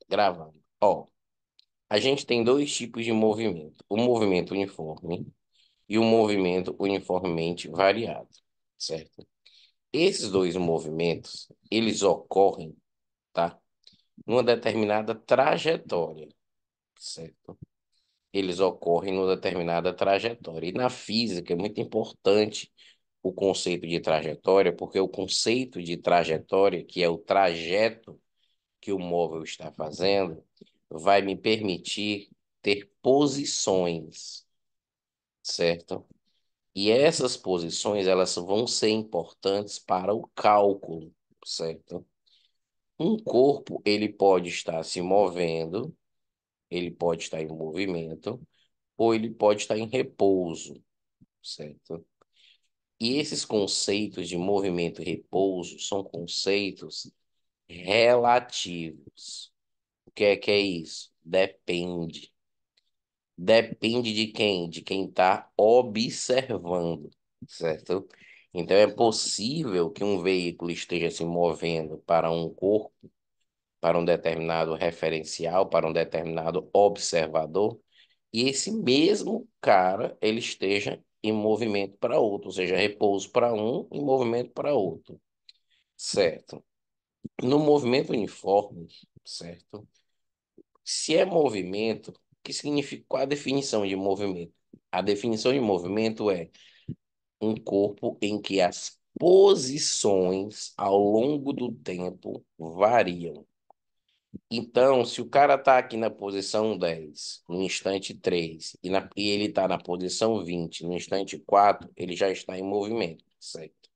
Gravando. Ó, a gente tem dois tipos de movimento: o movimento uniforme e o movimento uniformemente variado, certo? Esses dois movimentos, eles ocorrem, tá? Numa determinada trajetória, certo? Eles ocorrem numa determinada trajetória. E na física é muito importante o conceito de trajetória, porque o conceito de trajetória, que é o trajeto que o móvel está fazendo, vai me permitir ter posições, certo? E essas posições, elas vão ser importantes para o cálculo, certo? Um corpo, ele pode estar se movendo, ele pode estar em movimento, ou ele pode estar em repouso, certo? E esses conceitos de movimento e repouso são conceitos relativos. O que é isso? Depende. Depende de quem? De quem está observando, certo? Então é possível que um veículo esteja se movendo para um corpo, para um determinado referencial, para um determinado observador, e esse mesmo cara ele esteja em movimento para outro, ou seja, repouso para um e movimento para outro, certo? No movimento uniforme, certo? Se é movimento, o que significa, qual a definição de movimento? A definição de movimento é um corpo em que as posições ao longo do tempo variam. Então, se o cara está aqui na posição 10 no instante 3 e ele está na posição 20 no instante 4 ele já está em movimento, certo?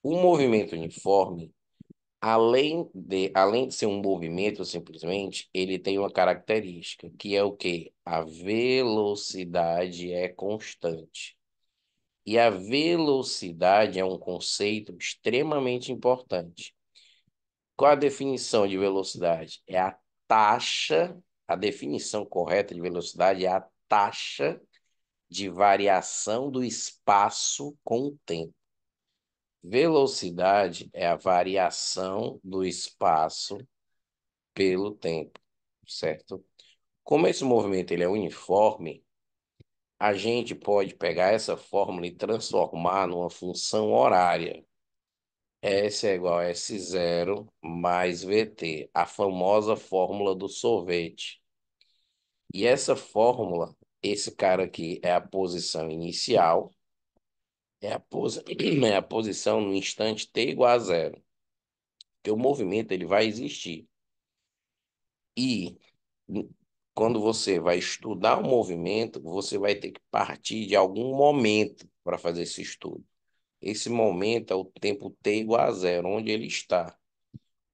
O movimento uniforme, além de ser um movimento simplesmente, ele tem uma característica, que é o quê? A velocidade é constante. E a velocidade é um conceito extremamente importante. Qual a definição de velocidade? É a definição correta de velocidade é a taxa de variação do espaço com o tempo. Velocidade é a variação do espaço pelo tempo, certo? Como esse movimento ele é uniforme, a gente pode pegar essa fórmula e transformar numa função horária. S é igual a S0 mais VT, a famosa fórmula do sorvete. E essa fórmula, esse cara aqui é a posição inicial, é a posição no instante t igual a zero. Porque o movimento ele vai existir. E quando você vai estudar o movimento, você vai ter que partir de algum momento para fazer esse estudo. Esse momento é o tempo t igual a zero, onde ele está.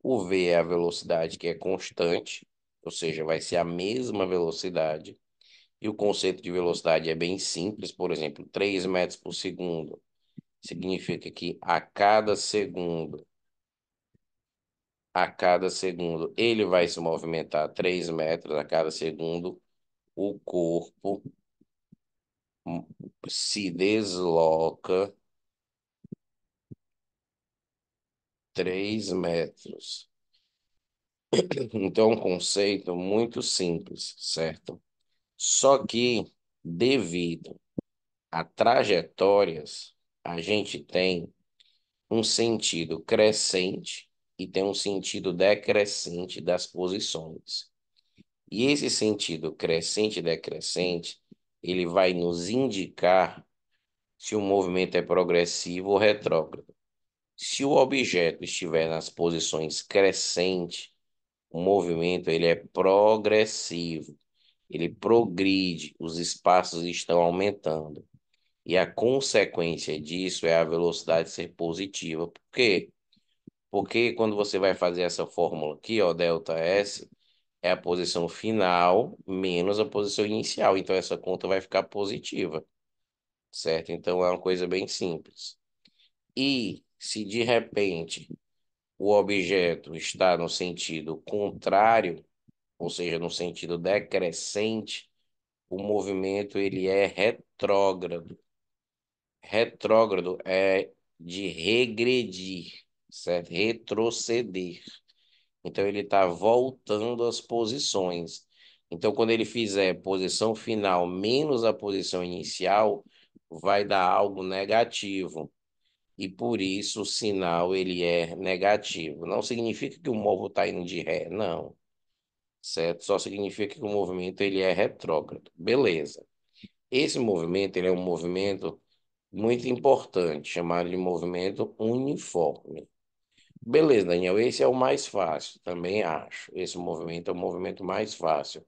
O v é a velocidade que é constante, ou seja, vai ser a mesma velocidade. E o conceito de velocidade é bem simples, por exemplo, 3 metros por segundo significa que a cada segundo, ele vai se movimentar 3 metros a cada segundo, o corpo se desloca 3 metros. Então, é um conceito muito simples, certo? Só que, devido a trajetórias, a gente tem um sentido crescente e tem um sentido decrescente das posições. E esse sentido crescente e decrescente, ele vai nos indicar se o movimento é progressivo ou retrógrado. Se o objeto estiver nas posições crescente, o movimento ele é progressivo, ele progride, os espaços estão aumentando. E a consequência disso é a velocidade ser positiva. Por quê? Porque quando você vai fazer essa fórmula aqui, ó, delta S, é a posição final menos a posição inicial. Então essa conta vai ficar positiva, certo? Então é uma coisa bem simples. E se de repente o objeto está no sentido contrário, ou seja, no sentido decrescente, o movimento ele é retrógrado. Retrógrado é de regredir, certo? Retroceder. Então, ele está voltando as posições. Então, quando ele fizer posição final menos a posição inicial, vai dar algo negativo. E por isso o sinal ele é negativo. Não significa que o móvel está indo de ré, não. Certo? Só significa que o movimento ele é retrógrado. Beleza. Esse movimento ele é um movimento muito importante, chamado de movimento uniforme. Beleza, Daniel, esse é o mais fácil, também acho. Esse movimento é o movimento mais fácil.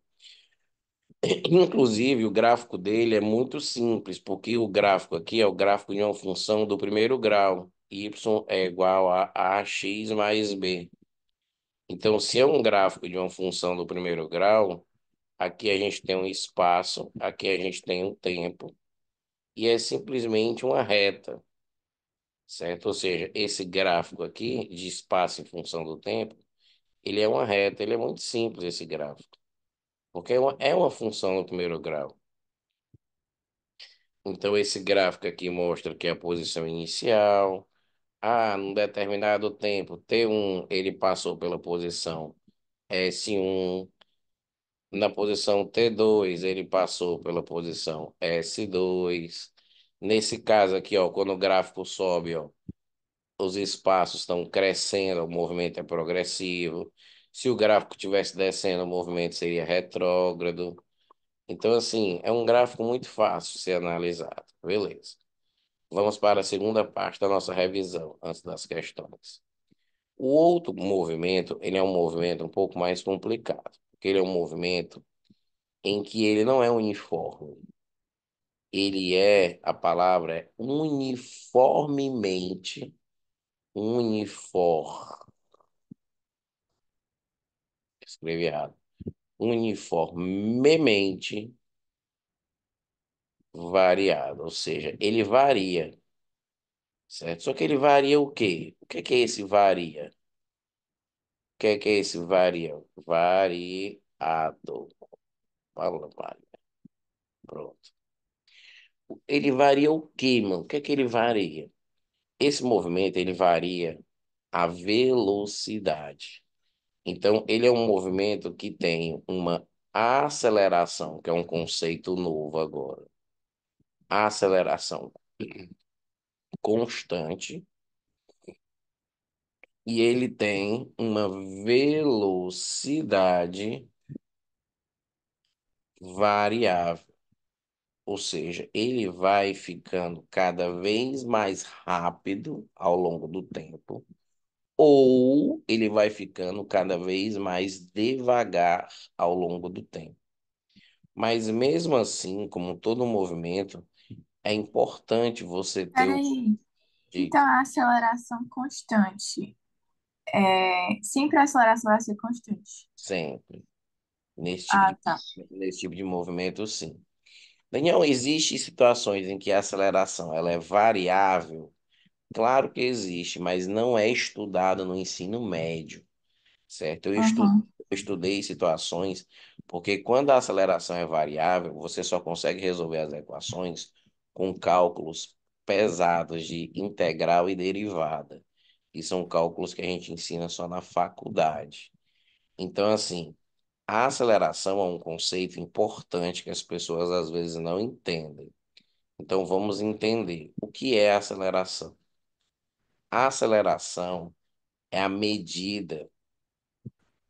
Inclusive, o gráfico dele é muito simples, porque o gráfico aqui é o gráfico de uma função do primeiro grau. Y é igual a ax mais b. Então, se é um gráfico de uma função do primeiro grau, aqui a gente tem um espaço, aqui a gente tem um tempo, e é simplesmente uma reta, certo? Ou seja, esse gráfico aqui de espaço em função do tempo, ele é uma reta, ele é muito simples esse gráfico, porque é uma função no primeiro grau. Então, esse gráfico aqui mostra que é a posição inicial. Num determinado tempo, T1, ele passou pela posição S1. Na posição T2, ele passou pela posição S2. Nesse caso aqui, ó, quando o gráfico sobe, ó, os espaços estão crescendo, o movimento é progressivo. Se o gráfico estivesse descendo, o movimento seria retrógrado. Então, assim, é um gráfico muito fácil de ser analisado. Beleza. Vamos para a segunda parte da nossa revisão, antes das questões. O outro movimento, ele é um movimento um pouco mais complicado, porque ele é um movimento em que ele não é uniforme. A palavra é uniformemente, escrevi errado, uniformemente variado, ou seja, ele varia, certo? Só que ele varia o quê? O que é esse varia? O que é esse varia? Variado. Fala, varia. Pronto. Ele varia o quê, mano? O que ele varia? Esse movimento, ele varia a velocidade. Então, ele é um movimento que tem uma aceleração, que é um conceito novo agora. Aceleração constante e ele tem uma velocidade variável. Ou seja, ele vai ficando cada vez mais rápido ao longo do tempo, ou ele vai ficando cada vez mais devagar ao longo do tempo. Mas mesmo assim, como todo movimento, é importante você ter o Peraí. Então, diga, a aceleração constante. Sempre a aceleração vai ser constante. sempre Ah, tá. nesse tipo de movimento, sim. Daniel, existem situações em que a aceleração ela é variável? Claro que existe, mas não é estudado no ensino médio, certo? Uhum. Eu estudei situações, porque quando a aceleração é variável, você só consegue resolver as equações com cálculos pesados de integral e derivada. E são cálculos que a gente ensina só na faculdade. Então, assim, a aceleração é um conceito importante que as pessoas às vezes não entendem. Então, vamos entender o que é aceleração. A aceleração é a medida,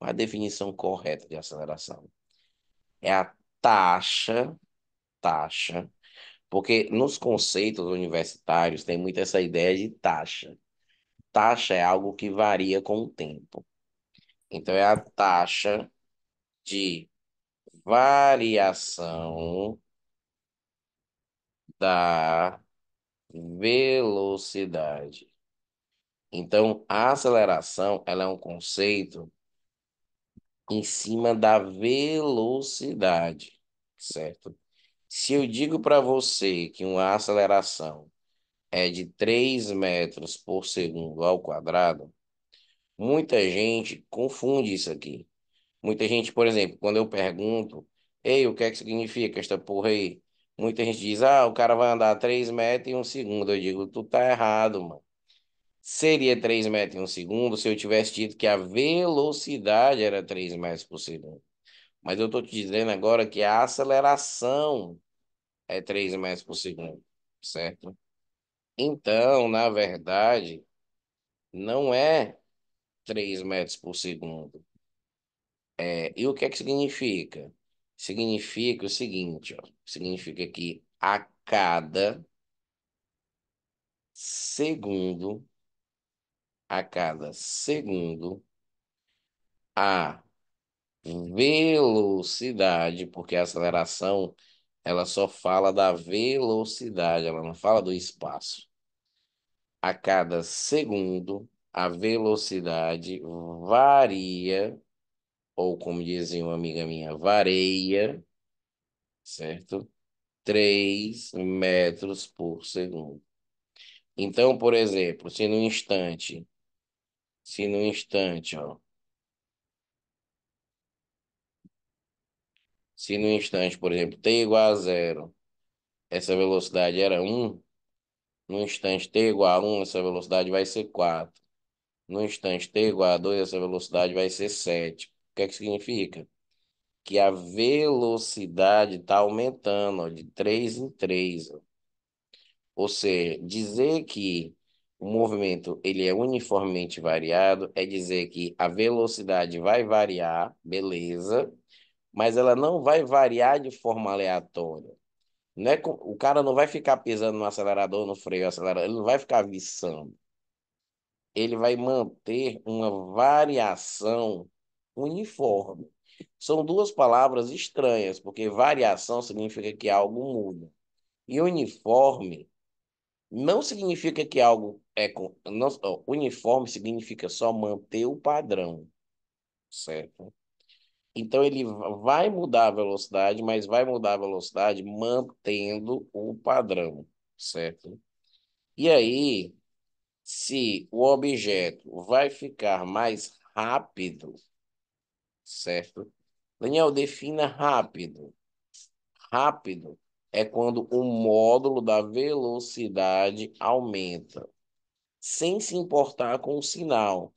a definição correta de aceleração. É a taxa, porque nos conceitos universitários tem muito essa ideia de taxa. Taxa é algo que varia com o tempo. Então, é a taxa de variação da velocidade. Então, a aceleração, ela é um conceito em cima da velocidade, certo? Se eu digo para você que uma aceleração é de 3 metros por segundo ao quadrado, muita gente confunde isso aqui. Muita gente, por exemplo, quando eu pergunto, ei, o que é que significa esta porra aí? Muita gente diz, o cara vai andar 3 metros em um segundo. Eu digo, tu tá errado, mano. Seria 3 metros em um segundo se eu tivesse dito que a velocidade era 3 metros por segundo. Mas eu estou te dizendo agora que a aceleração é 3 metros por segundo, certo? Então, na verdade, não é 3 metros por segundo. E o que é que significa? Significa o seguinte, ó. Significa que segundo, a cada segundo, a velocidade, porque a aceleração, ela só fala da velocidade, ela não fala do espaço. A cada segundo, a velocidade varia, ou como dizia uma amiga minha, vareia, certo? 3 metros por segundo. Então, por exemplo, ó, se no instante, por exemplo, t igual a zero, essa velocidade era um, no instante t igual a um, essa velocidade vai ser 4. No instante t igual a 2, essa velocidade vai ser 7. O que é que significa? Que a velocidade está aumentando, ó, de 3 em 3. Ou seja, dizer que o movimento ele é uniformemente variado é dizer que a velocidade vai variar, beleza, mas ela não vai variar de forma aleatória. Não é, o cara não vai ficar pisando no acelerador, no freio, acelerador, ele não vai ficar viçando. Ele vai manter uma variação uniforme. São duas palavras estranhas, porque variação significa que algo muda. E uniforme não significa que algo é. Não, ó, uniforme significa só manter o padrão, certo? Então ele vai mudar a velocidade, mas vai mudar a velocidade mantendo o padrão, certo? E aí, se o objeto vai ficar mais rápido, certo? Daniel, defina rápido. Rápido é quando o módulo da velocidade aumenta, sem se importar com o sinal.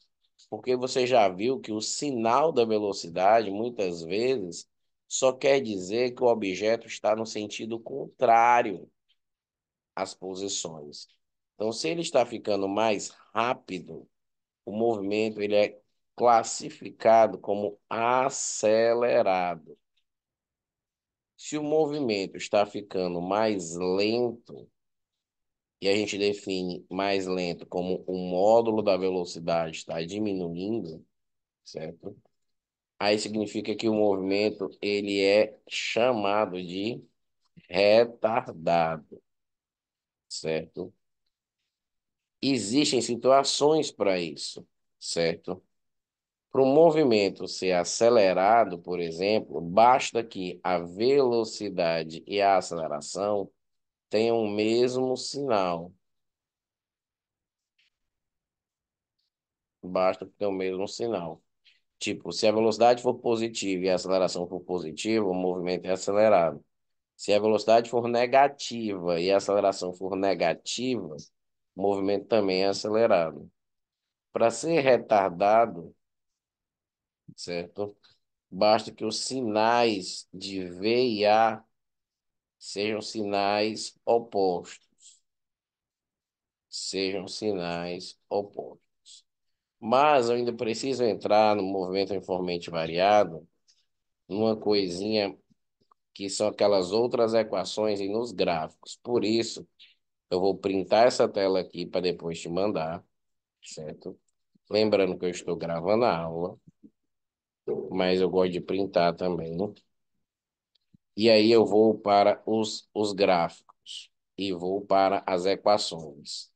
Porque você já viu que o sinal da velocidade, muitas vezes, só quer dizer que o objeto está no sentido contrário às posições. Então, se ele está ficando mais rápido, o movimento ele é classificado como acelerado. Se o movimento está ficando mais lento, e a gente define mais lento como o módulo da velocidade está diminuindo, certo? Aí significa que o movimento ele é chamado de retardado, certo? Existem situações para isso, certo? Para o movimento ser acelerado, por exemplo, basta que a velocidade e a aceleração tenham o mesmo sinal. Basta que tenha o mesmo sinal. Tipo, se a velocidade for positiva e a aceleração for positiva, o movimento é acelerado. Se a velocidade for negativa e a aceleração for negativa, o movimento também é acelerado. Para ser retardado, certo? Basta que os sinais de V e A sejam sinais opostos. Sejam sinais opostos. Mas eu ainda preciso entrar no movimento uniformemente variado, numa coisinha que são aquelas outras equações e nos gráficos. Por isso, eu vou printar essa tela aqui para depois te mandar, certo? Lembrando que eu estou gravando a aula, mas eu gosto de printar também. E aí eu vou para os gráficos e vou para as equações.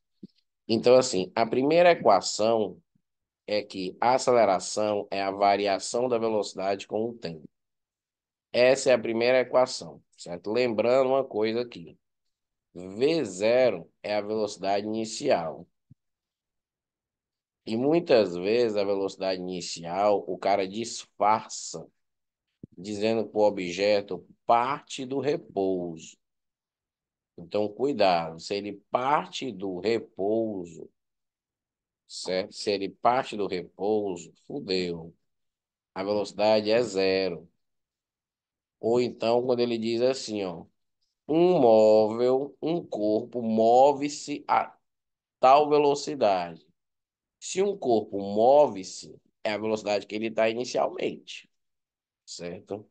Então, assim, a primeira equação é que a aceleração é a variação da velocidade com o tempo. Essa é a primeira equação, certo? Lembrando uma coisa aqui. V0 é a velocidade inicial. E muitas vezes a velocidade inicial, o cara disfarça, dizendo que o objeto parte do repouso. Então, cuidado, se ele parte do repouso, certo? Se ele parte do repouso, fudeu. A velocidade é zero. Ou então, quando ele diz assim, ó, um corpo move-se a tal velocidade. Se um corpo move-se, é a velocidade que ele está inicialmente, certo?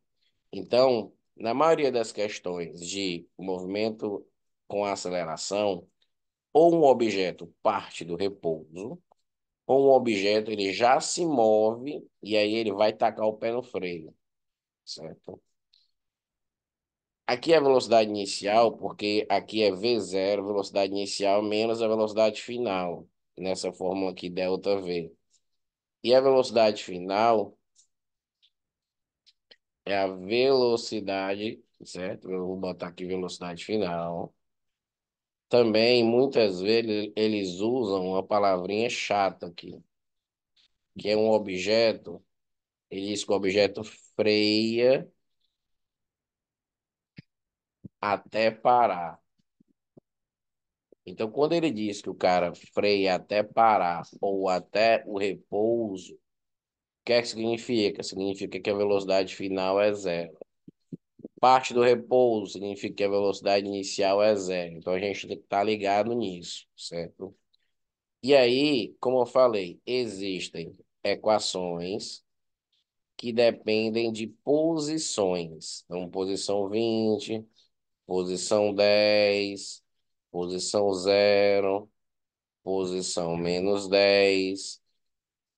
Então, na maioria das questões de movimento com aceleração, ou um objeto parte do repouso, ou um objeto ele já se move e aí ele vai tacar o pé no freio, certo? Aqui é a velocidade inicial, porque aqui é V0, velocidade inicial, menos a velocidade final, nessa fórmula aqui, ΔV. E a velocidade final é a velocidade, certo? Eu vou botar aqui velocidade final. Também, muitas vezes, eles usam uma palavrinha chata aqui, que é um objeto, ele diz que o objeto freia até parar. Então, quando ele diz que o cara freia até parar ou até o repouso, o que é que significa? Significa que a velocidade final é zero. Parte do repouso significa que a velocidade inicial é zero. Então, a gente tem que estar ligado nisso, certo? E aí, como eu falei, existem equações que dependem de posições. Então, posição 20, posição 10, posição zero, posição -10.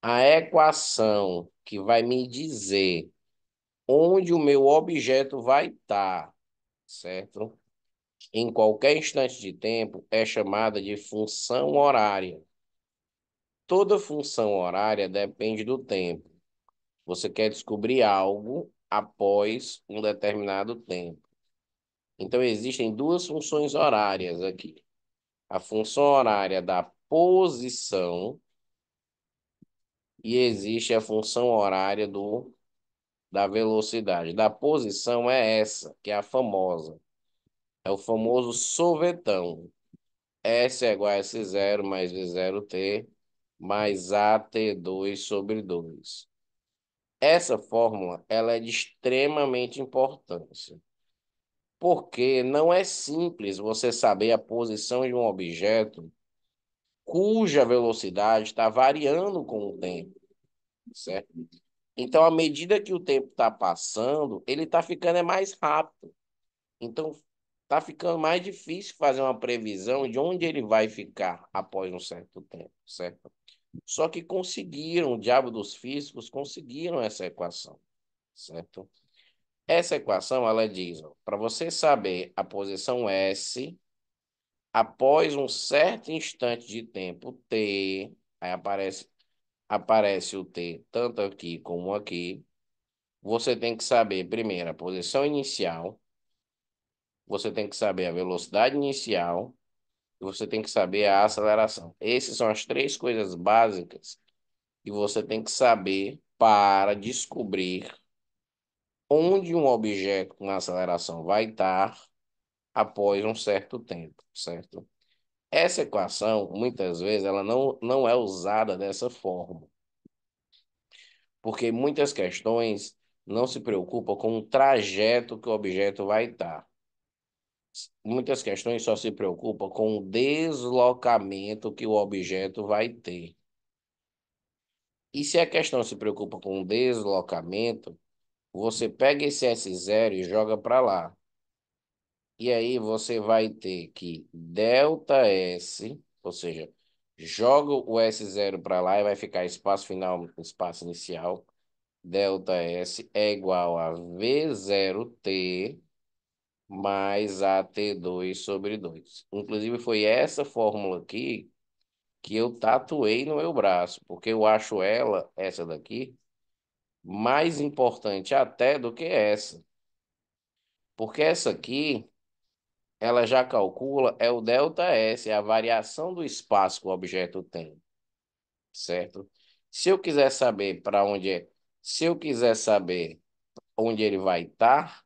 A equação que vai me dizer onde o meu objeto vai estar, certo? Em qualquer instante de tempo é chamada de função horária. Toda função horária depende do tempo. Você quer descobrir algo após um determinado tempo. Então, existem duas funções horárias aqui. A função horária da posição e existe a função horária da velocidade. Da posição é essa, que é a famosa. É o famoso sorvetão. S é igual a S0 mais V0T mais AT2 sobre 2. Essa fórmula ela é de extremamente importância, porque não é simples você saber a posição de um objeto cuja velocidade está variando com o tempo, certo? Então, à medida que o tempo está passando, ele está ficando mais rápido. Então, está ficando mais difícil fazer uma previsão de onde ele vai ficar após um certo tempo, certo? Só que conseguiram, o diabo dos físicos conseguiram essa equação, certo? Essa equação, ela diz, para você saber a posição S, após um certo instante de tempo T, aí aparece o T tanto aqui como aqui, você tem que saber primeiro a posição inicial, você tem que saber a velocidade inicial e você tem que saber a aceleração. Essas são as três coisas básicas que você tem que saber para descobrir onde um objeto com aceleração vai estar após um certo tempo, certo? Essa equação, muitas vezes, ela não é usada dessa forma, porque muitas questões não se preocupam com o trajeto que o objeto vai estar. Muitas questões só se preocupam com o deslocamento que o objeto vai ter. E se a questão se preocupa com o deslocamento, você pega esse S0 e joga para lá. E aí você vai ter que ΔS, ou seja, joga o S0 para lá e vai ficar espaço final, espaço inicial. ΔS é igual a V0T mais AT2 sobre 2. Inclusive, foi essa fórmula aqui que eu tatuei no meu braço, porque eu acho ela, essa daqui, mais importante até do que essa. Porque essa aqui, ela já calcula, é o ΔS, é a variação do espaço que o objeto tem, certo? Se eu quiser saber para onde é, se eu quiser saber onde ele vai estar,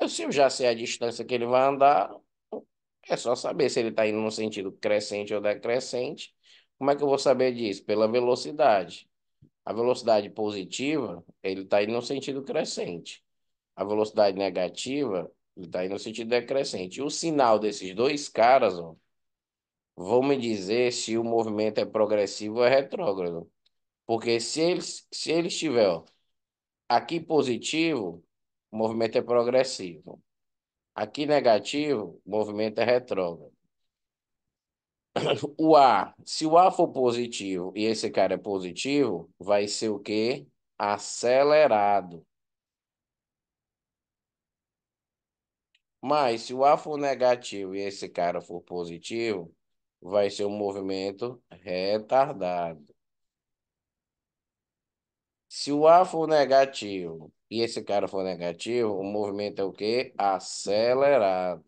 se eu já sei a distância que ele vai andar, é só saber se ele está indo no sentido crescente ou decrescente, Como é que eu vou saber disso? Pela velocidade. A velocidade positiva, ele está indo no sentido crescente. A velocidade negativa, ele está indo no sentido decrescente. E o sinal desses dois caras, ó, vão me dizer se o movimento é progressivo ou é retrógrado. Porque se ele estiver, ó, aqui positivo, o movimento é progressivo. Aqui negativo, o movimento é retrógrado. Se o A for positivo e esse cara é positivo, vai ser o quê? Acelerado. Mas se o A for negativo e esse cara for positivo, vai ser um movimento retardado. Se o A for negativo e esse cara for negativo, o movimento é o quê? Acelerado.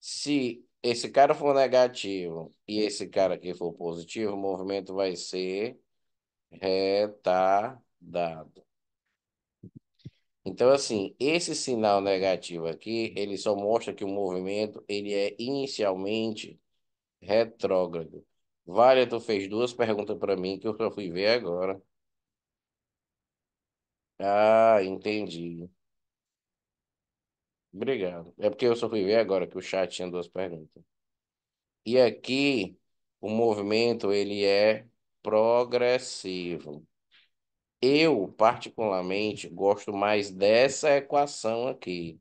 Se esse cara for negativo e esse cara aqui for positivo, o movimento vai ser retardado. Então, assim, esse sinal negativo aqui, ele só mostra que o movimento, ele é inicialmente retrógrado. Vale, tu fez duas perguntas para mim que eu só fui ver agora. Ah, entendi. Obrigado. É porque eu só fui ver agora que o chat tinha duas perguntas. E aqui, o movimento, ele é progressivo. Eu, particularmente, gosto mais dessa equação aqui.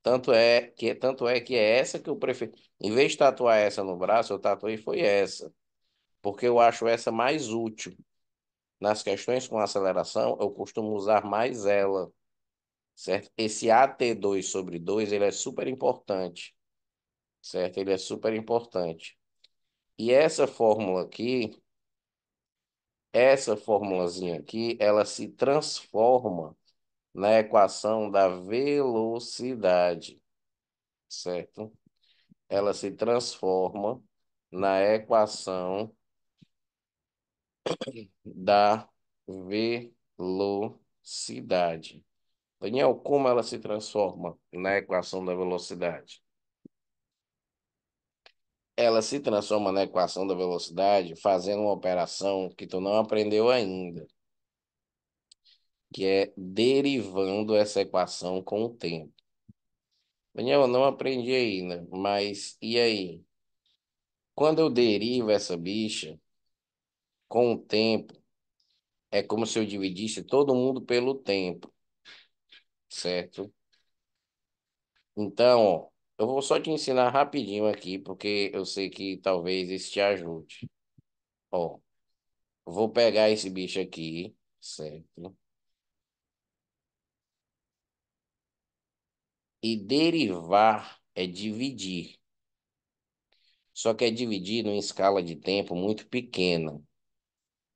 Tanto é que é essa que eu prefiro. Em vez de tatuar essa no braço, eu tatuei foi essa, porque eu acho essa mais útil. Nas questões com aceleração, eu costumo usar mais ela, certo? Esse AT2/2 ele é super importante, certo? Ele é super importante. E essa formulazinha aqui, ela se transforma na equação da velocidade, certo? Ela se transforma na equação da velocidade. Daniel, como ela se transforma na equação da velocidade? Ela se transforma na equação da velocidade fazendo uma operação que tu não aprendeu ainda, que é derivando essa equação com o tempo. Daniel, eu não aprendi ainda, mas e aí? Quando eu derivo essa bicha com o tempo, é como se eu dividisse todo mundo pelo tempo, certo? Então, ó, eu vou só te ensinar rapidinho aqui, porque eu sei que talvez isso te ajude. Ó, vou pegar esse bicho aqui, certo? E derivar é dividir. Só que é dividir numa escala de tempo muito pequena,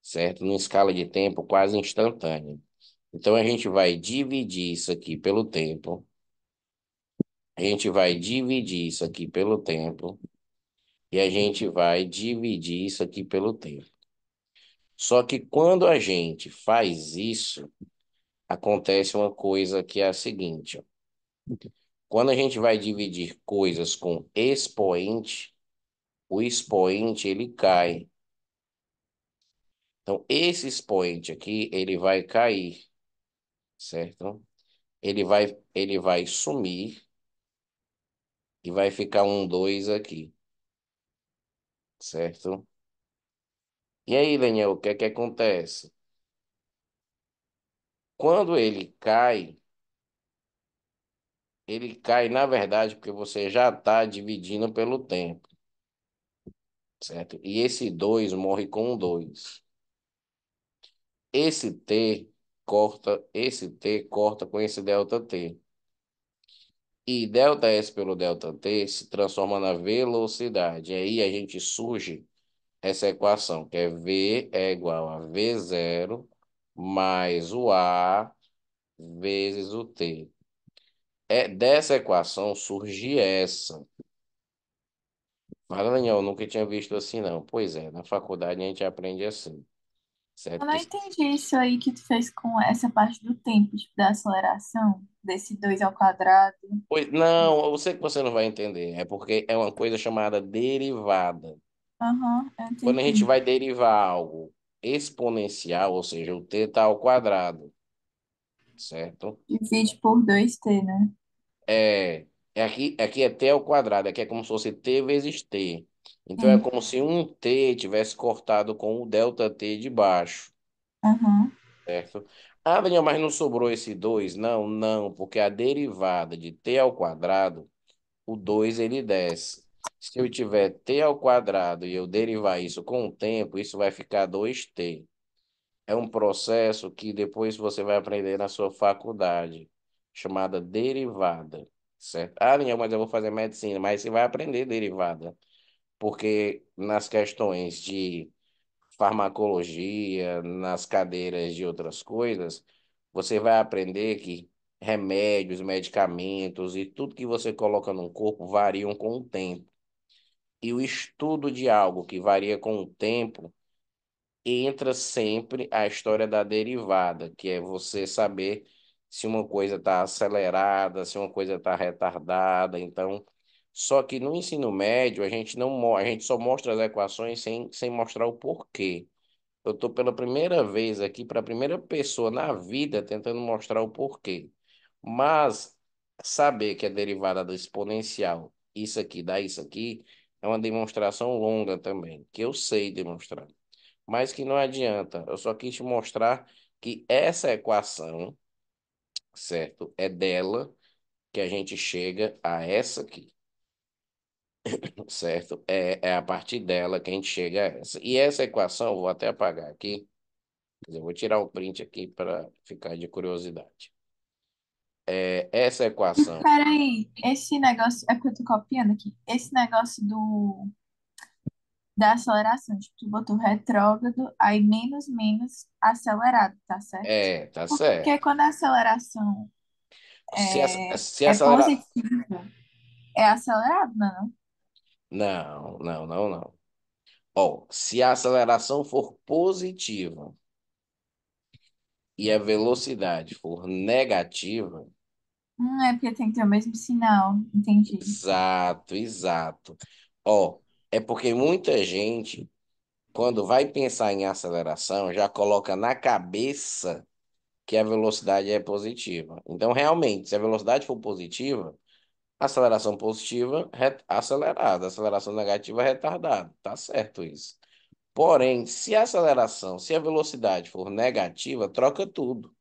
certo? Numa escala de tempo quase instantânea. Então a gente vai dividir isso aqui pelo tempo. A gente vai dividir isso aqui pelo tempo. E a gente vai dividir isso aqui pelo tempo. Só que quando a gente faz isso, acontece uma coisa que é a seguinte, ó. Quando a gente vai dividir coisas com expoente, o expoente ele cai. Então, esse expoente aqui, ele vai cair, certo? Ele vai sumir e vai ficar um 2 aqui, certo? E aí, Daniel, o que é que acontece? Quando ele cai, na verdade, porque você já está dividindo pelo tempo, certo? E esse 2 morre com um 2. Esse T corta com esse delta T. E delta S pelo delta T se transforma na velocidade. E aí a gente surge essa equação, que é V é igual a V0 mais o A vezes o T. Dessa equação surge essa. Fala, Daniel, eu nunca tinha visto assim, não. Pois é, na faculdade a gente aprende assim. Eu certo? não entendi isso aí que tu fez com essa parte do tempo, tipo, da aceleração, desse 2 ao quadrado. Não, eu sei que você não vai entender. É porque é uma coisa chamada derivada. Aham, eu Quando a gente entendi. vai derivar algo exponencial, ou seja, o t está ao quadrado, certo? Divide por 2t, né? É, aqui é t ao quadrado, aqui é como se fosse t vezes t. Então é Sim. como se um t tivesse cortado com o delta t de baixo, Aham, certo? Ah, Daniel, mas não sobrou esse 2? Não, não, porque a derivada de t ao quadrado, o 2 ele desce. Se eu tiver t ao quadrado e eu derivar isso com o tempo, isso vai ficar 2t. É um processo que depois você vai aprender na sua faculdade, chamada derivada, certo? Ah, Daniel, mas eu vou fazer medicina, mas você vai aprender derivada, porque nas questões de farmacologia, nas cadeiras de outras coisas, você vai aprender que remédios, medicamentos e tudo que você coloca no corpo variam com o tempo. E o estudo de algo que varia com o tempo entra sempre a história da derivada, que é você saber se uma coisa está acelerada, se uma coisa está retardada. Então, só que no ensino médio a gente não, a gente só mostra as equações sem mostrar o porquê. Eu estou pela primeira vez aqui, para a primeira pessoa na vida, tentando mostrar o porquê. Mas saber que é derivada do exponencial, isso aqui dá isso aqui, é uma demonstração longa também, que eu sei demonstrar. Mas que não adianta. Eu só quis te mostrar que essa equação, certo? É dela que a gente chega a essa aqui, certo? É a partir dela que a gente chega a essa. E essa equação, eu vou até apagar aqui. Quer dizer, eu vou tirar o print aqui para ficar de curiosidade. Essa equação Peraí, esse negócio, é porque eu tô copiando aqui, esse negócio da aceleração, tipo, tu botou retrógrado, aí menos, menos, acelerado, tá certo? tá Porque certo. quando a aceleração Se é acelerar. positiva, é acelerado, não? Não, não, não, não. Ó, se a aceleração for positiva e a velocidade for negativa, É porque tem que ter o mesmo sinal, entendi. exato, exato. Ó, é porque muita gente, quando vai pensar em aceleração, já coloca na cabeça que a velocidade é positiva. Então, realmente, se a velocidade for positiva, aceleração positiva, acelerada, aceleração negativa, retardada. Tá certo isso. Porém, se a velocidade for negativa, troca tudo.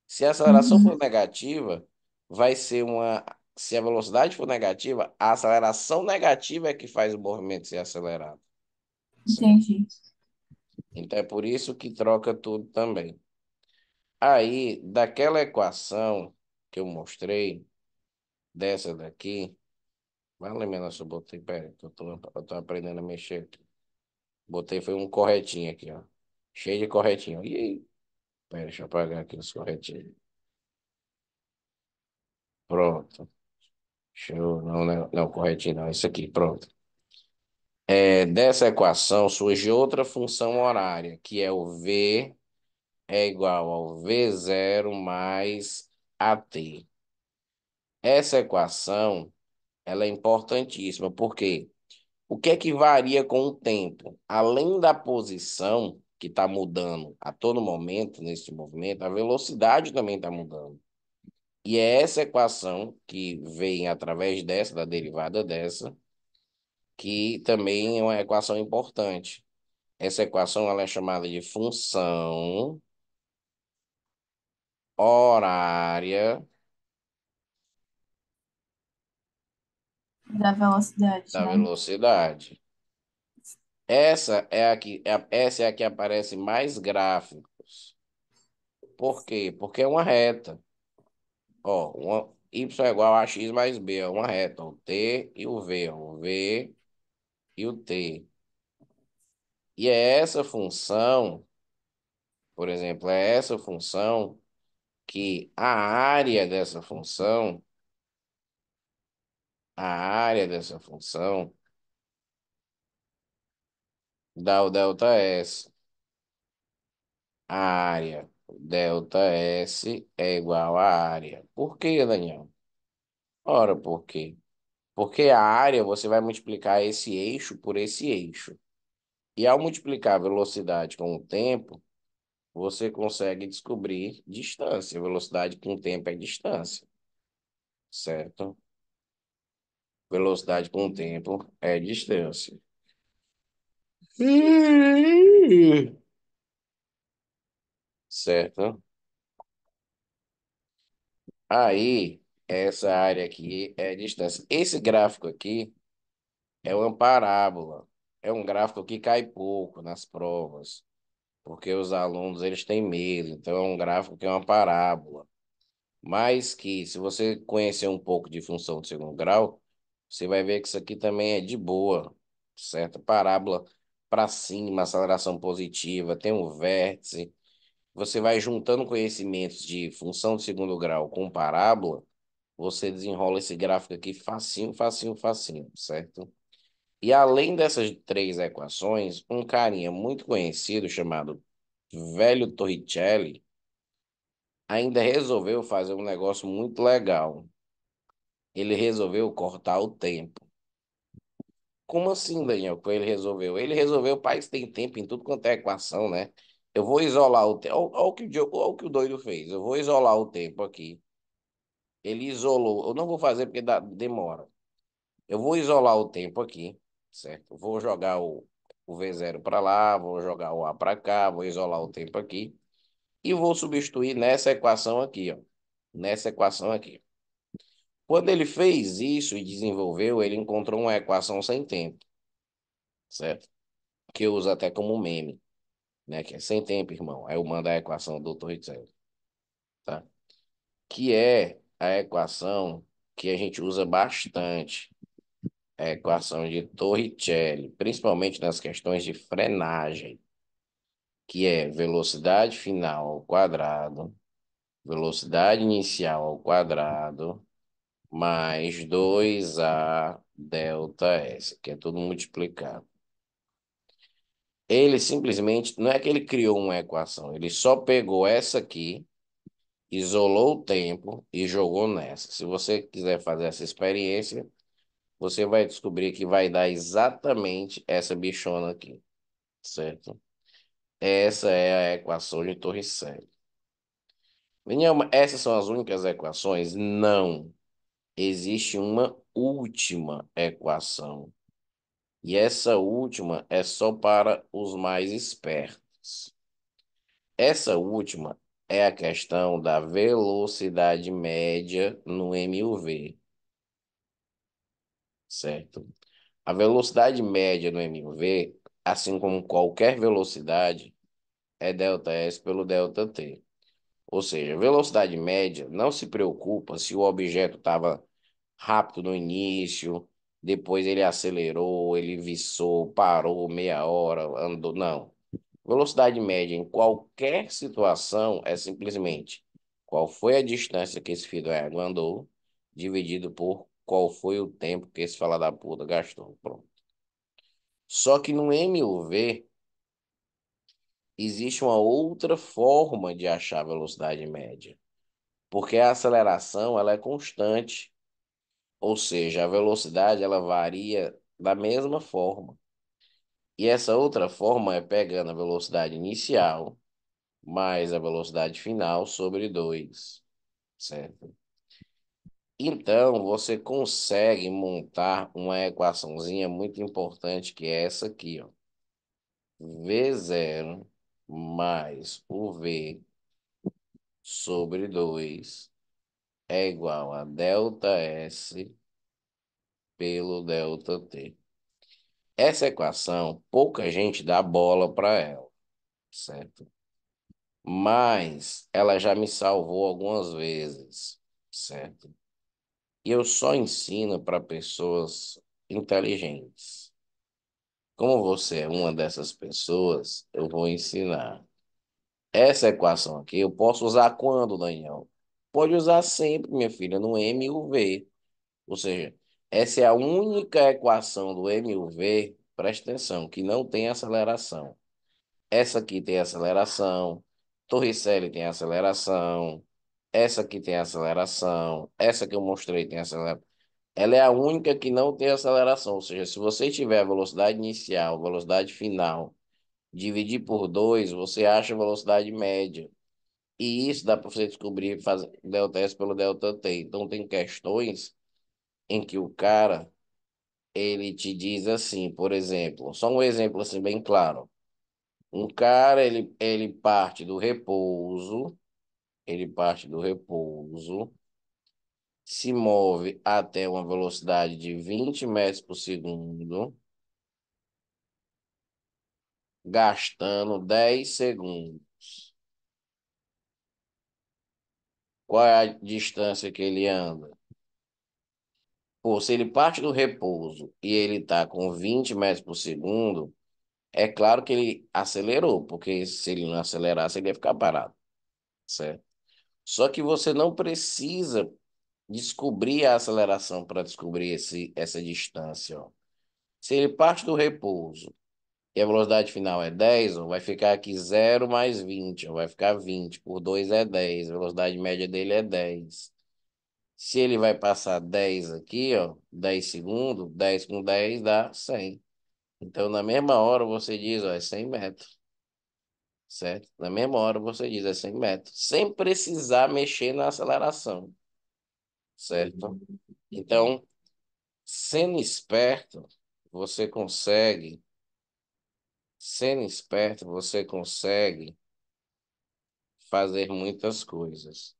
Se a aceleração for Uhum, negativa, vai ser uma. Se a velocidade for negativa, a aceleração negativa é que faz o movimento ser acelerado, certo? entendi. Então é por isso que troca tudo também. Aí, daquela equação que eu mostrei, dessa daqui, vai lembrar se eu botei, pera, que eu tô aprendendo a mexer aqui. Botei foi um corretinho aqui, ó. Cheio de corretinho. E aí? Pera, deixa eu apagar aqui os corretinhos. Pronto. Show. Não, não, não, corretinho não. Isso aqui, pronto. Dessa equação surge outra função horária, que é o V é igual ao V0 mais AT. Essa equação, ela é importantíssima, porque o que é que varia com o tempo? Além da posição, que está mudando a todo momento nesse movimento, a velocidade também está mudando. E é essa equação que vem através dessa, da derivada dessa, que também é uma equação importante. Essa equação ela é chamada de função horária Da velocidade, da né? velocidade. Essa é a que aparece mais gráficos. Por quê? Porque é uma reta. Ó, y é igual a x mais b, é uma reta. O t e o v e o t. E é essa função, por exemplo, é essa função que a área dessa função dá o delta S. A área delta S é igual à área. Por quê, Daniel? Ora, por quê? Porque a área você vai multiplicar esse eixo por esse eixo. E ao multiplicar a velocidade com o tempo, você consegue descobrir distância. Velocidade com o tempo é distância, certo? Velocidade com o tempo é distância. Certo? Aí, essa área aqui é distância. Esse gráfico aqui é uma parábola. É um gráfico que cai pouco nas provas, porque os alunos eles têm medo. Então, é um gráfico que é uma parábola. Mas que, se você conhecer um pouco de função de segundo grau, você vai ver que isso aqui também é de boa, certo? Parábola para cima, aceleração positiva, tem um vértice. Você vai juntando conhecimentos de função de segundo grau com parábola, você desenrola esse gráfico aqui facinho, facinho, facinho, certo? E além dessas três equações, um carinha muito conhecido chamado Velho Torricelli ainda resolveu fazer um negócio muito legal. Ele resolveu cortar o tempo. Como assim, Daniel, que ele resolveu? Ele resolveu, o país tem tempo em tudo quanto é equação, né? Eu vou isolar o tempo. Olha o que olha o que o doido fez. Eu vou isolar o tempo aqui. Ele isolou. Eu não vou fazer porque demora. Eu vou isolar o tempo aqui, certo? Vou jogar o V0 para lá, vou jogar o A para cá, vou isolar o tempo aqui e vou substituir nessa equação aqui, ó. Nessa equação aqui. Quando ele fez isso e desenvolveu, ele encontrou uma equação sem tempo, certo? Que eu uso até como meme, né? Que é sem tempo, irmão. Aí eu mando a equação do Torricelli, tá? Que é a equação que a gente usa bastante. A equação de Torricelli, principalmente nas questões de frenagem, que é velocidade final ao quadrado, velocidade inicial ao quadrado, mais 2A delta S, que é tudo multiplicado. Ele simplesmente, não é que ele criou uma equação, ele só pegou essa aqui, isolou o tempo e jogou nessa. Se você quiser fazer essa experiência, você vai descobrir que vai dar exatamente essa bichona aqui, certo? Essa é a equação de Torricelli. Nenhuma, essas são as únicas equações? Não. Existe uma última equação. E essa última é só para os mais espertos. Essa última é a questão da velocidade média no MUV, certo? A velocidade média no MUV, assim como qualquer velocidade, é ΔS pelo ΔT. Ou seja, velocidade média não se preocupa se o objeto estava rápido no início, depois ele acelerou, ele viçou, parou meia hora, andou. Não. Velocidade média em qualquer situação é simplesmente qual foi a distância que esse fio d'água andou, dividido por qual foi o tempo que esse fala da puta gastou. Pronto. Só que no MUV existe uma outra forma de achar a velocidade média, porque a aceleração ela é constante, ou seja, a velocidade ela varia da mesma forma. E essa outra forma é pegando a velocidade inicial mais a velocidade final sobre 2, certo? Então, você consegue montar uma equaçãozinha muito importante que é essa aqui, ó. V0 mais o V sobre 2 é igual a delta S pelo delta T. Essa equação, pouca gente dá bola para ela, certo? Mas ela já me salvou algumas vezes, certo? E eu só ensino para pessoas inteligentes. Como você é uma dessas pessoas, eu vou ensinar. Essa equação aqui eu posso usar quando, Daniel? Pode usar sempre, minha filha, no MUV. Ou seja, essa é a única equação do MUV, presta atenção, que não tem aceleração. Essa aqui tem aceleração, Torricelli tem aceleração, essa aqui tem aceleração, essa que eu mostrei tem aceleração. Ela é a única que não tem aceleração, ou seja, se você tiver a velocidade inicial, velocidade final, dividir por 2, você acha a velocidade média. E isso dá para você descobrir fazer delta S pelo delta T. Então tem questões em que o cara ele te diz assim, por exemplo, só um exemplo assim bem claro. Um cara ele parte do repouso, se move até uma velocidade de 20 metros por segundo, gastando 10 segundos. Qual é a distância que ele anda? Pô, se ele parte do repouso e ele está com 20 metros por segundo, é claro que ele acelerou, porque se ele não acelerasse, ele ia ficar parado, certo? Só que você não precisa descobrir a aceleração para descobrir essa distância, ó. Se ele parte do repouso e a velocidade final é 10, ó, vai ficar aqui 0 mais 20, ó, vai ficar 20, por 2 é 10, a velocidade média dele é 10. Se ele vai passar 10 aqui, ó, 10 segundos, 10 com 10 dá 100. Então, na mesma hora você diz, ó, é 100 metros, certo? Na mesma hora você diz, é 100 metros, sem precisar mexer na aceleração, certo? Então, sendo esperto, você consegue, sendo esperto, você consegue fazer muitas coisas.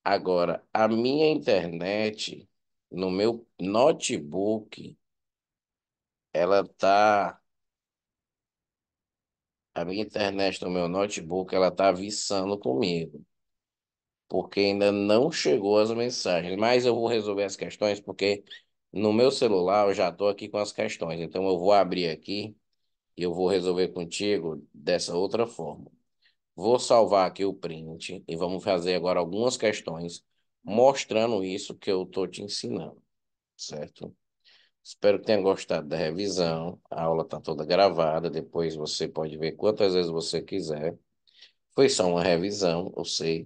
Agora, a minha internet no meu notebook, ela tá, a minha internet no meu notebook, ela tá viçando comigo, porque ainda não chegou as mensagens, mas eu vou resolver as questões porque no meu celular eu já estou aqui com as questões, então eu vou abrir aqui e eu vou resolver contigo dessa outra forma. Vou salvar aqui o print e vamos fazer agora algumas questões mostrando isso que eu estou te ensinando, certo? Espero que tenha gostado da revisão. A aula está toda gravada, depois você pode ver quantas vezes você quiser. Foi só uma revisão, eu sei.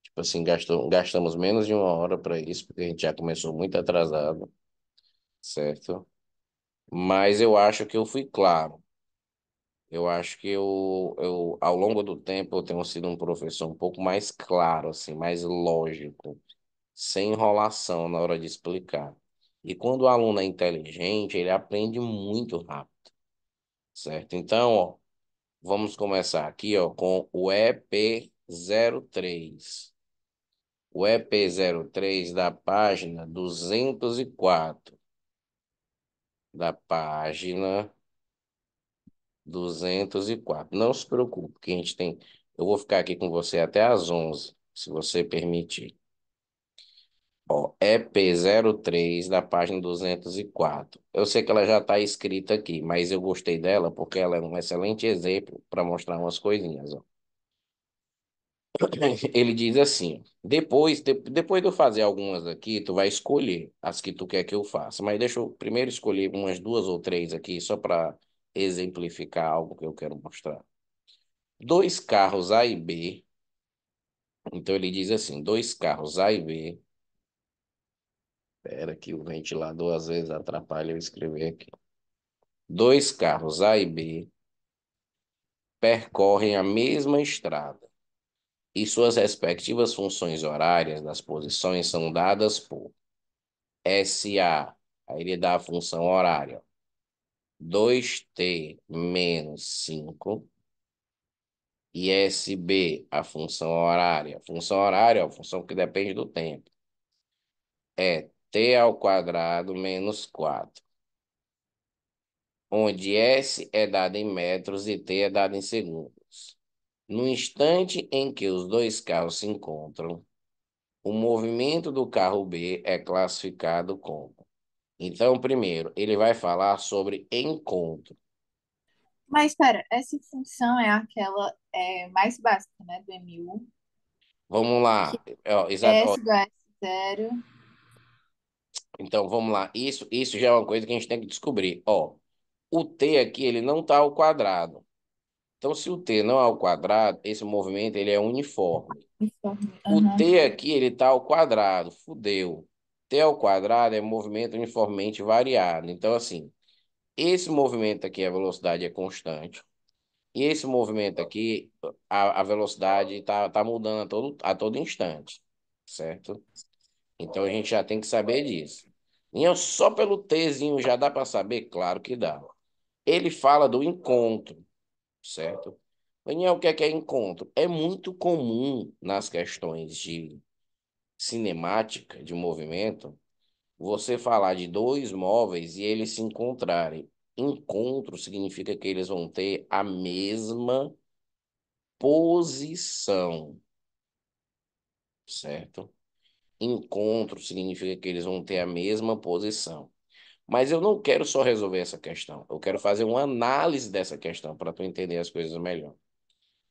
Tipo assim, gastamos menos de uma hora para isso, porque a gente já começou muito atrasado, certo? Mas eu acho que eu fui claro. Eu acho que ao longo do tempo, eu tenho sido um professor um pouco mais claro, assim, mais lógico, sem enrolação na hora de explicar. E quando o aluno é inteligente, ele aprende muito rápido, certo? Então, ó, vamos começar aqui, ó, com o EP03. O EP03 da página 204. Da página 204. Não se preocupe, que a gente tem. Eu vou ficar aqui com você até às 11, se você permitir. Ó, EP03 da página 204. Eu sei que ela já está escrita aqui, mas eu gostei dela porque ela é um excelente exemplo para mostrar umas coisinhas, ó. Ele diz assim: depois de eu fazer algumas aqui, tu vai escolher as que tu quer que eu faça. Mas deixa eu primeiro escolher umas duas ou três aqui, só para exemplificar algo que eu quero mostrar. Dois carros A e B. Então ele diz assim: dois carros A e B. Espera que o ventilador às vezes atrapalha eu escrever aqui. Dois carros A e B percorrem a mesma estrada e suas respectivas funções horárias das posições são dadas por SA, aí ele dá a função horária, 2T menos 5, e SB, a função horária. Função horária é a função que depende do tempo. É T ao quadrado menos 4, onde S é dado em metros e T é dado em segundos. No instante em que os dois carros se encontram, o movimento do carro B é classificado como. Então, primeiro, ele vai falar sobre encontro. Mas, espera, essa função é aquela mais básica, né, do MU, Vamos que lá. Ó, é exato, ó, S igual a S0. então, vamos lá. Isso já é uma coisa que a gente tem que descobrir. Ó, o T aqui, ele não está ao quadrado. Então, se o t não é ao quadrado, esse movimento ele é uniforme. Uniforme. O Aham. t aqui ele está ao quadrado, fudeu. T ao quadrado é movimento uniformemente variado. Então, assim, esse movimento aqui, a velocidade é constante. E esse movimento aqui, a velocidade está mudando a todo instante, certo? Então a gente já tem que saber disso. E só pelo Tzinho já dá para saber? Claro que dá. Ele fala do encontro, certo? Daniel, o que é encontro? É muito comum nas questões de cinemática, de movimento, você falar de dois móveis e eles se encontrarem. Encontro significa que eles vão ter a mesma posição, certo? Encontro significa que eles vão ter a mesma posição. Mas eu não quero só resolver essa questão. Eu quero fazer uma análise dessa questão para tu entender as coisas melhor,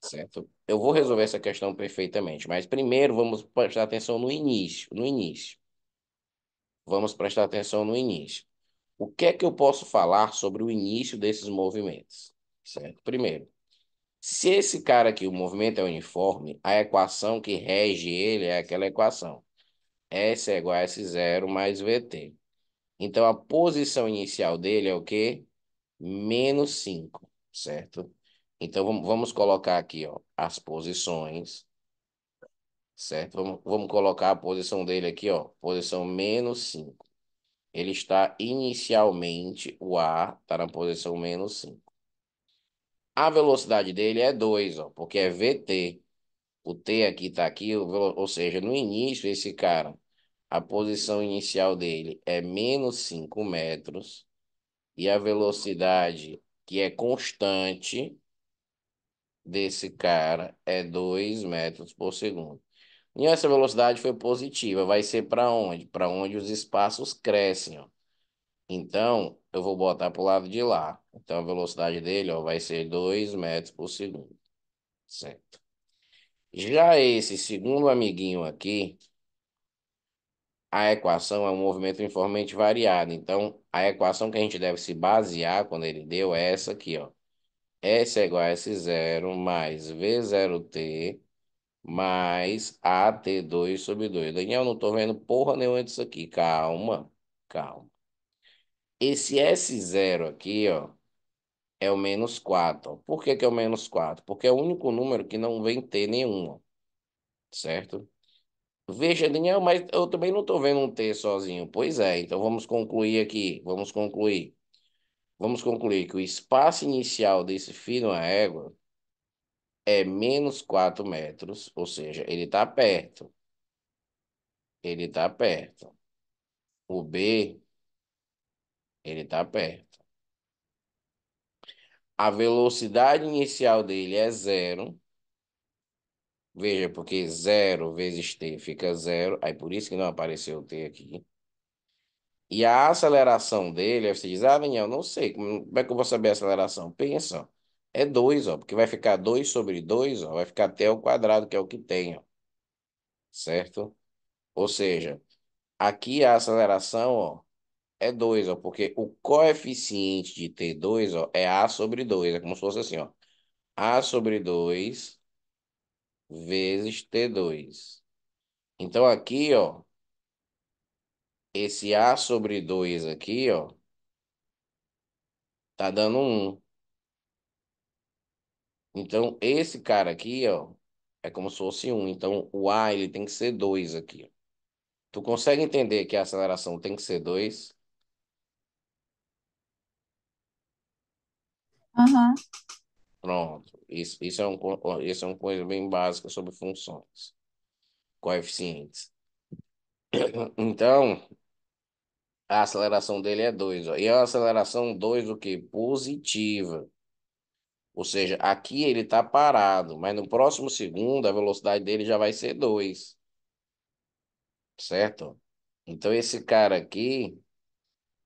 certo? Eu vou resolver essa questão perfeitamente, mas primeiro vamos prestar atenção no início, no início. Vamos prestar atenção no início. O que é que eu posso falar sobre o início desses movimentos, certo? Primeiro, se esse cara aqui, o movimento é uniforme, a equação que rege ele é aquela equação. S é igual a S0 mais VT. Então, a posição inicial dele é o quê? -5, certo? Então, vamos colocar aqui, ó, as posições, certo? Vamos colocar a posição dele aqui, ó, posição -5. Ele está inicialmente, o A está na posição -5. A velocidade dele é 2, ó, porque é VT. O T aqui está aqui, ou seja, no início, esse cara, a posição inicial dele é -5 metros e a velocidade, que é constante, desse cara é 2 metros por segundo. E essa velocidade foi positiva, vai ser para onde? Para onde os espaços crescem, ó. Então, eu vou botar para o lado de lá. Então, a velocidade dele, ó, vai ser 2 metros por segundo, certo? Já esse segundo amiguinho aqui, a equação é um movimento uniformemente variado. Então, a equação que a gente deve se basear quando ele deu é essa aqui, ó. S é igual a S0 mais V0T mais AT2 sobre 2. Daniel, não tô vendo porra nenhuma disso aqui. Calma, calma. Esse S0 aqui, ó, é o -4. Ó. Por que que é o -4? Porque é o único número que não vem T nenhum, ó, certo? Veja, Daniel, mas eu também não estou vendo um T sozinho. Pois é, então vamos concluir aqui. Vamos concluir. Vamos concluir que o espaço inicial desse fio à égua é -4 metros, ou seja, ele está perto. Ele está perto. O B, ele está perto. A velocidade inicial dele é 0. Veja, porque 0 vezes t fica 0. Aí por isso que não apareceu o t aqui. E a aceleração dele, aí você diz, ah, Daniel, não sei, como é que eu vou saber a aceleração? Pensa, ó, é 2, ó, porque vai ficar 2 sobre 2, ó, vai ficar t ao quadrado, que é o que tem, ó, certo? Ou seja, aqui a aceleração, ó, é 2, ó, porque o coeficiente de T2, ó, é A sobre 2, é como se fosse assim, ó, A sobre 2 vezes T2. Então aqui, ó, esse A sobre 2 aqui, ó, tá dando 1. Então, esse cara aqui, ó, é como se fosse 1. Então, o A, ele tem que ser 2 aqui, ó. Tu consegue entender que a aceleração tem que ser 2? Aham. Pronto. Isso é uma coisa bem básica sobre funções, coeficientes. Então, a aceleração dele é 2, ó. E é uma aceleração 2 o quê? Positiva. Ou seja, aqui ele está parado, mas no próximo segundo a velocidade dele já vai ser 2, certo? Então, esse cara aqui,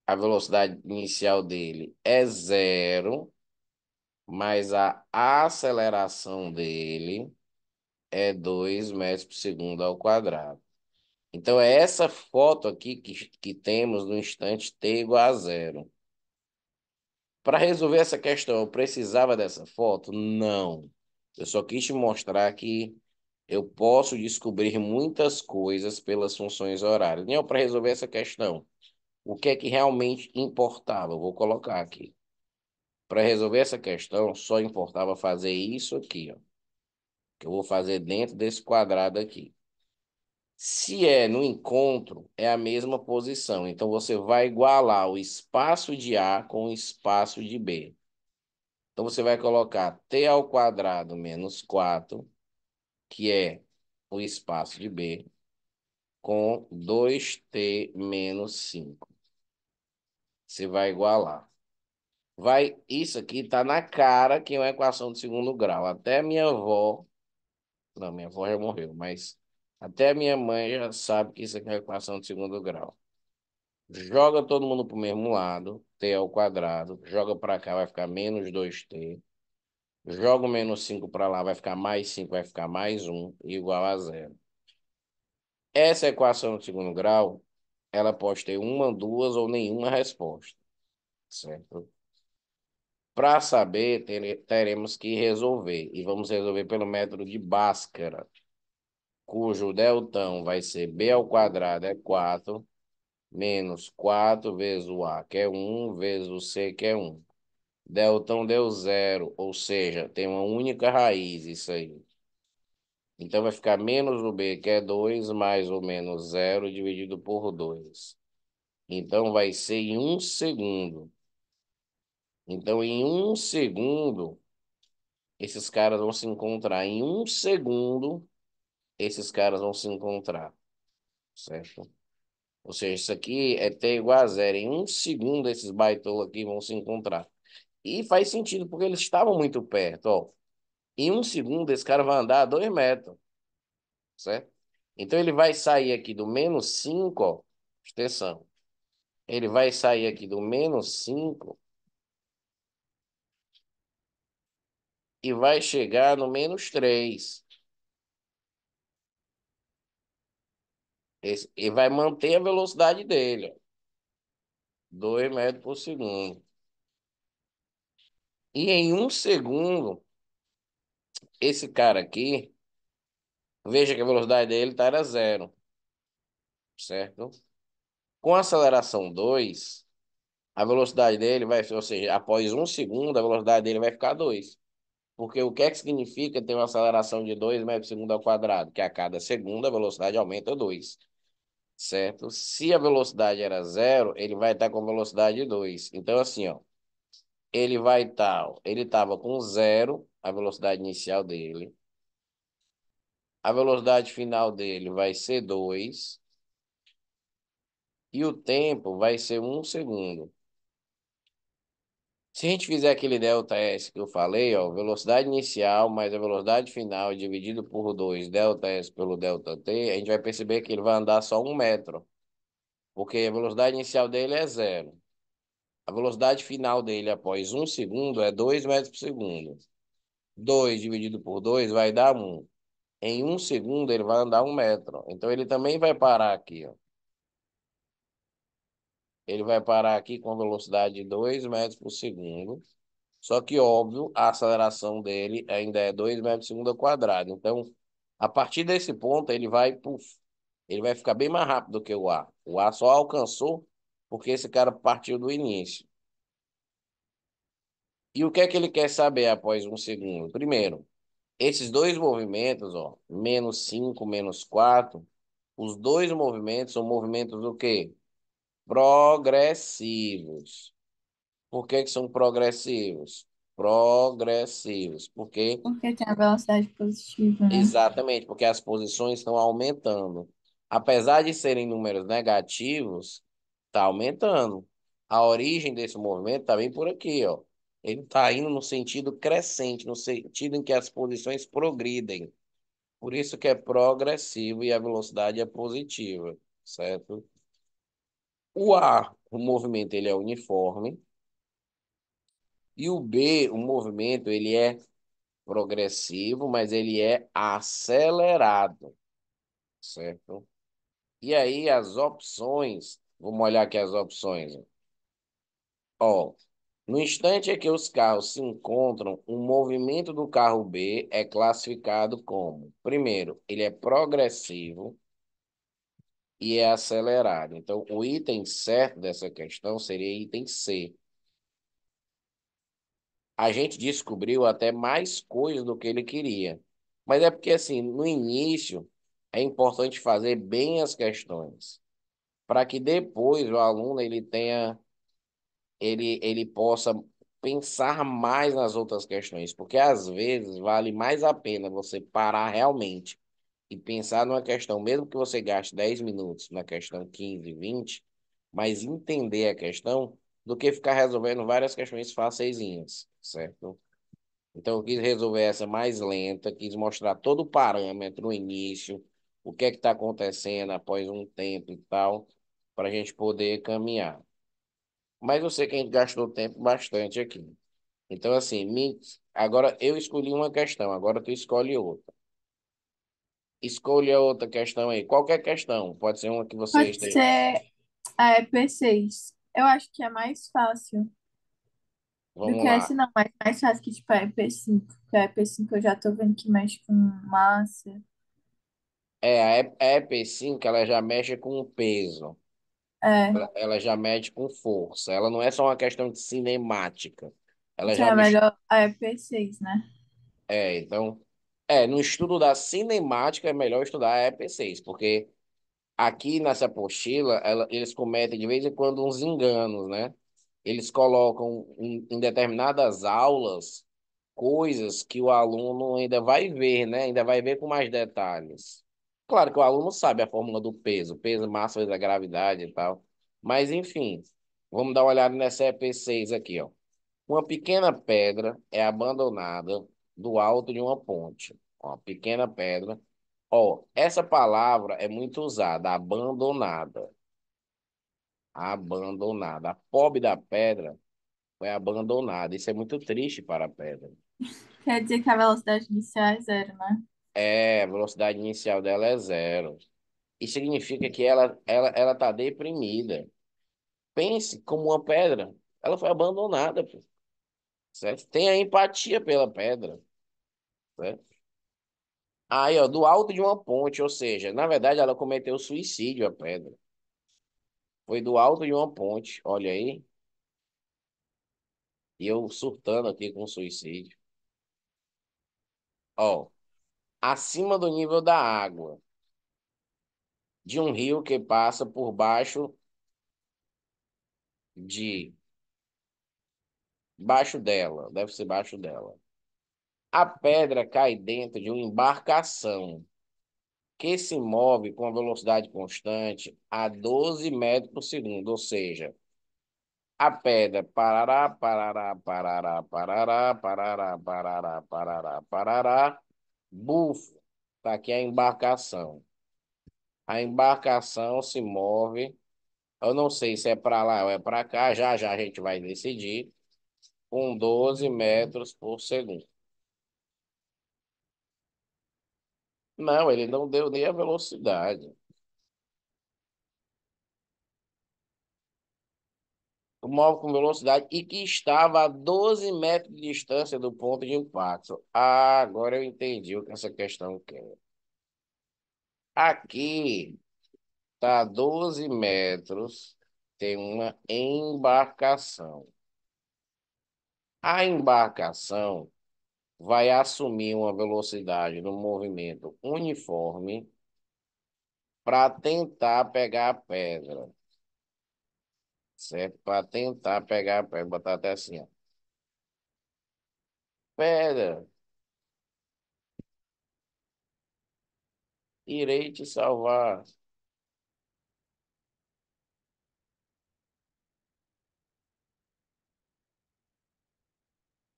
a velocidade inicial dele é 0, mas a aceleração dele é 2 metros por segundo ao quadrado. Então, é essa foto aqui que temos no instante t igual a 0. Para resolver essa questão, eu precisava dessa foto? Não. Eu só quis te mostrar que eu posso descobrir muitas coisas pelas funções horárias. Não, para resolver essa questão, o que é que realmente importava? Eu vou colocar aqui. Para resolver essa questão, só importava fazer isso aqui, ó, que eu vou fazer dentro desse quadrado aqui. Se é no encontro, é a mesma posição. Então, você vai igualar o espaço de A com o espaço de B. Então, você vai colocar t ao quadrado menos 4, que é o espaço de B, com 2t menos 5. Você vai igualar. Isso aqui está na cara que é uma equação de segundo grau. Até minha avó, não, minha avó já morreu, mas até minha mãe já sabe que isso aqui é uma equação de segundo grau. Joga todo mundo para o mesmo lado, t ao quadrado. Joga para cá, vai ficar menos 2t. Joga o menos 5 para lá, vai ficar mais 5, vai ficar mais um, igual a zero. Essa equação de segundo grau, ela pode ter uma, duas ou nenhuma resposta, certo? Para saber, teremos que resolver. E vamos resolver pelo método de Bhaskara, cujo deltão vai ser b ao quadrado é 4 menos 4 vezes o a, que é um vezes o c, que é um. Deltão deu zero, ou seja, tem uma única raiz isso aí. Então vai ficar menos o b, que é 2 mais ou menos zero dividido por 2. Então vai ser em um segundo. Então, em um segundo, esses caras vão se encontrar. Em um segundo, esses caras vão se encontrar, certo? Ou seja, isso aqui é t igual a zero. Em um segundo, esses baitolas aqui vão se encontrar. E faz sentido, porque eles estavam muito perto, ó. Em um segundo, esse cara vai andar 2 metros, certo? Então, ele vai sair aqui do menos 5, ó. Presta atenção. Ele vai sair aqui do menos 5 e vai chegar no menos 3. E vai manter a velocidade dele, ó, 2 metros por segundo. E em um segundo, esse cara aqui, veja que a velocidade dele era zero, certo? Com a aceleração 2, a velocidade dele vai, ou seja, após um segundo, a velocidade dele vai ficar 2. Porque o que é que significa ter uma aceleração de 2 metros por segundo ao quadrado? Que a cada segundo a velocidade aumenta 2, certo? Se a velocidade era zero, ele vai estar com velocidade 2. Então, assim, ó, ele vai estar, ele estava com zero, a velocidade inicial dele. A velocidade final dele vai ser 2 e o tempo vai ser um segundo. Se a gente fizer aquele delta S que eu falei, ó, velocidade inicial mais a velocidade final dividido por 2 delta S pelo delta T, a gente vai perceber que ele vai andar só 1 metro, porque a velocidade inicial dele é zero. A velocidade final dele após um segundo é 2 metros por segundo. 2 dividido por 2 vai dar um. Em um segundo ele vai andar 1 metro. Então ele também vai parar aqui, ó. Ele vai parar aqui com velocidade de 2 metros por segundo. Só que, óbvio, a aceleração dele ainda é 2 metros por segundo ao quadrado. Então, a partir desse ponto, ele vai, puf, ele vai ficar bem mais rápido do que o A. O A só alcançou porque esse cara partiu do início. E o que é que ele quer saber após um segundo? Primeiro, esses dois movimentos, ó, menos 5 menos 4, os dois movimentos são movimentos do quê? Progressivos. Por que que são progressivos? Progressivos. Porque, Porque tem a velocidade positiva, né? exatamente, porque as posições estão aumentando. Apesar de serem números negativos, está aumentando. A origem desse movimento está bem por aqui, ó. Ele está indo no sentido crescente, no sentido em que as posições progridem. Por isso que é progressivo e a velocidade é positiva, certo? O A, o movimento ele é uniforme, e o B, o movimento ele é progressivo, mas ele é acelerado, certo? E aí as opções, vamos olhar aqui as opções. Ó, No instante em que os carros se encontram, o movimento do carro B é classificado como, primeiro, ele é progressivo e é acelerado. Então, o item certo dessa questão seria item C. A gente descobriu até mais coisas do que ele queria. Mas é porque, assim, no início, é importante fazer bem as questões, para que depois o aluno ele possa pensar mais nas outras questões, porque às vezes vale mais a pena você parar realmente e pensar numa questão, mesmo que você gaste 10 minutos na questão 15, 20, mas entender a questão, do que ficar resolvendo várias questões faceizinhas, certo? Então, eu quis resolver essa mais lenta, quis mostrar todo o parâmetro no início, o que é que está acontecendo após um tempo e tal, para a gente poder caminhar. Mas eu sei que a gente gastou tempo bastante aqui. Então, assim, agora eu escolhi uma questão, agora tu escolhe outra. Escolha outra questão aí, qualquer questão, pode ser uma que você Pode esteja. ser a EP6. Eu acho que é mais fácil do Vamos que esse, lá. não, mas mais fácil que tipo a EP5. Porque a EP5 eu já tô vendo que mexe com massa. A EP5, ela já mexe com o peso, É, ela já mexe com força, ela não é só uma questão de cinemática. Ela então já é mistura. melhor a EP6, né? Então, no estudo da cinemática é melhor estudar a EP6, porque aqui nessa apostila eles cometem de vez em quando uns enganos, né? Eles colocam em determinadas aulas coisas que o aluno ainda vai ver, né? Ainda vai ver com mais detalhes. Claro que o aluno sabe a fórmula do peso, massa vezes a gravidade e tal. Mas, enfim, vamos dar uma olhada nessa EP6 aqui, ó. Uma pequena pedra é abandonada do alto de uma ponte. Ó, pequena pedra. Ó, essa palavra é muito usada, abandonada. Abandonada. A pobre da pedra foi abandonada. Isso é muito triste para a pedra. Quer dizer que a velocidade inicial é zero, né? A velocidade inicial dela é zero. Isso significa que ela tá deprimida. Pense como uma pedra. Ela foi abandonada, pô, certo? Tenha empatia pela pedra, certo? Aí, ó, do alto de uma ponte, ou seja, na verdade ela cometeu suicídio, a pedra. Foi do alto de uma ponte, olha aí, e eu surtando aqui com suicídio. Ó, acima do nível da água, de um rio que passa por de, baixo dela, deve ser baixo dela. A pedra cai dentro de uma embarcação que se move com a velocidade constante a 12 metros por segundo, ou seja, a pedra parará, parará, parará, parará, parará, parará, parará, parará, bufo, tá aqui a embarcação. A embarcação se move, eu não sei se é para lá ou é para cá, já já a gente vai decidir, com 12 metros por segundo. Não, ele não deu nem a velocidade. Move com velocidade e que estava a 12 metros de distância do ponto de impacto. Ah, agora eu entendi o que essa questão quer. Aqui está a 12 metros, tem uma embarcação. A embarcação vai assumir uma velocidade no movimento uniforme para tentar pegar a pedra, certo? Para tentar pegar a pedra, botar até assim, ó. Pedra, irei te salvar.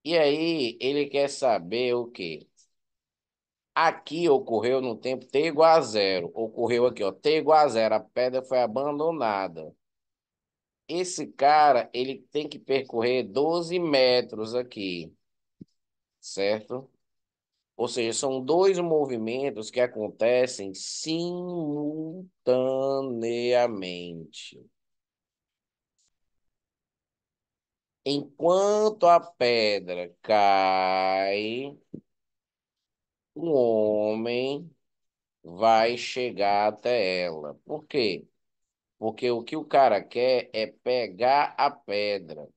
E aí, ele quer saber o quê? Aqui ocorreu no tempo t igual a zero. Ocorreu aqui, ó, t igual a zero. A pedra foi abandonada. Esse cara, ele tem que percorrer 12 metros aqui, certo? Ou seja, são dois movimentos que acontecem simultaneamente. Enquanto a pedra cai, o homem vai chegar até ela. Por quê? Porque o que o cara quer é pegar a pedra.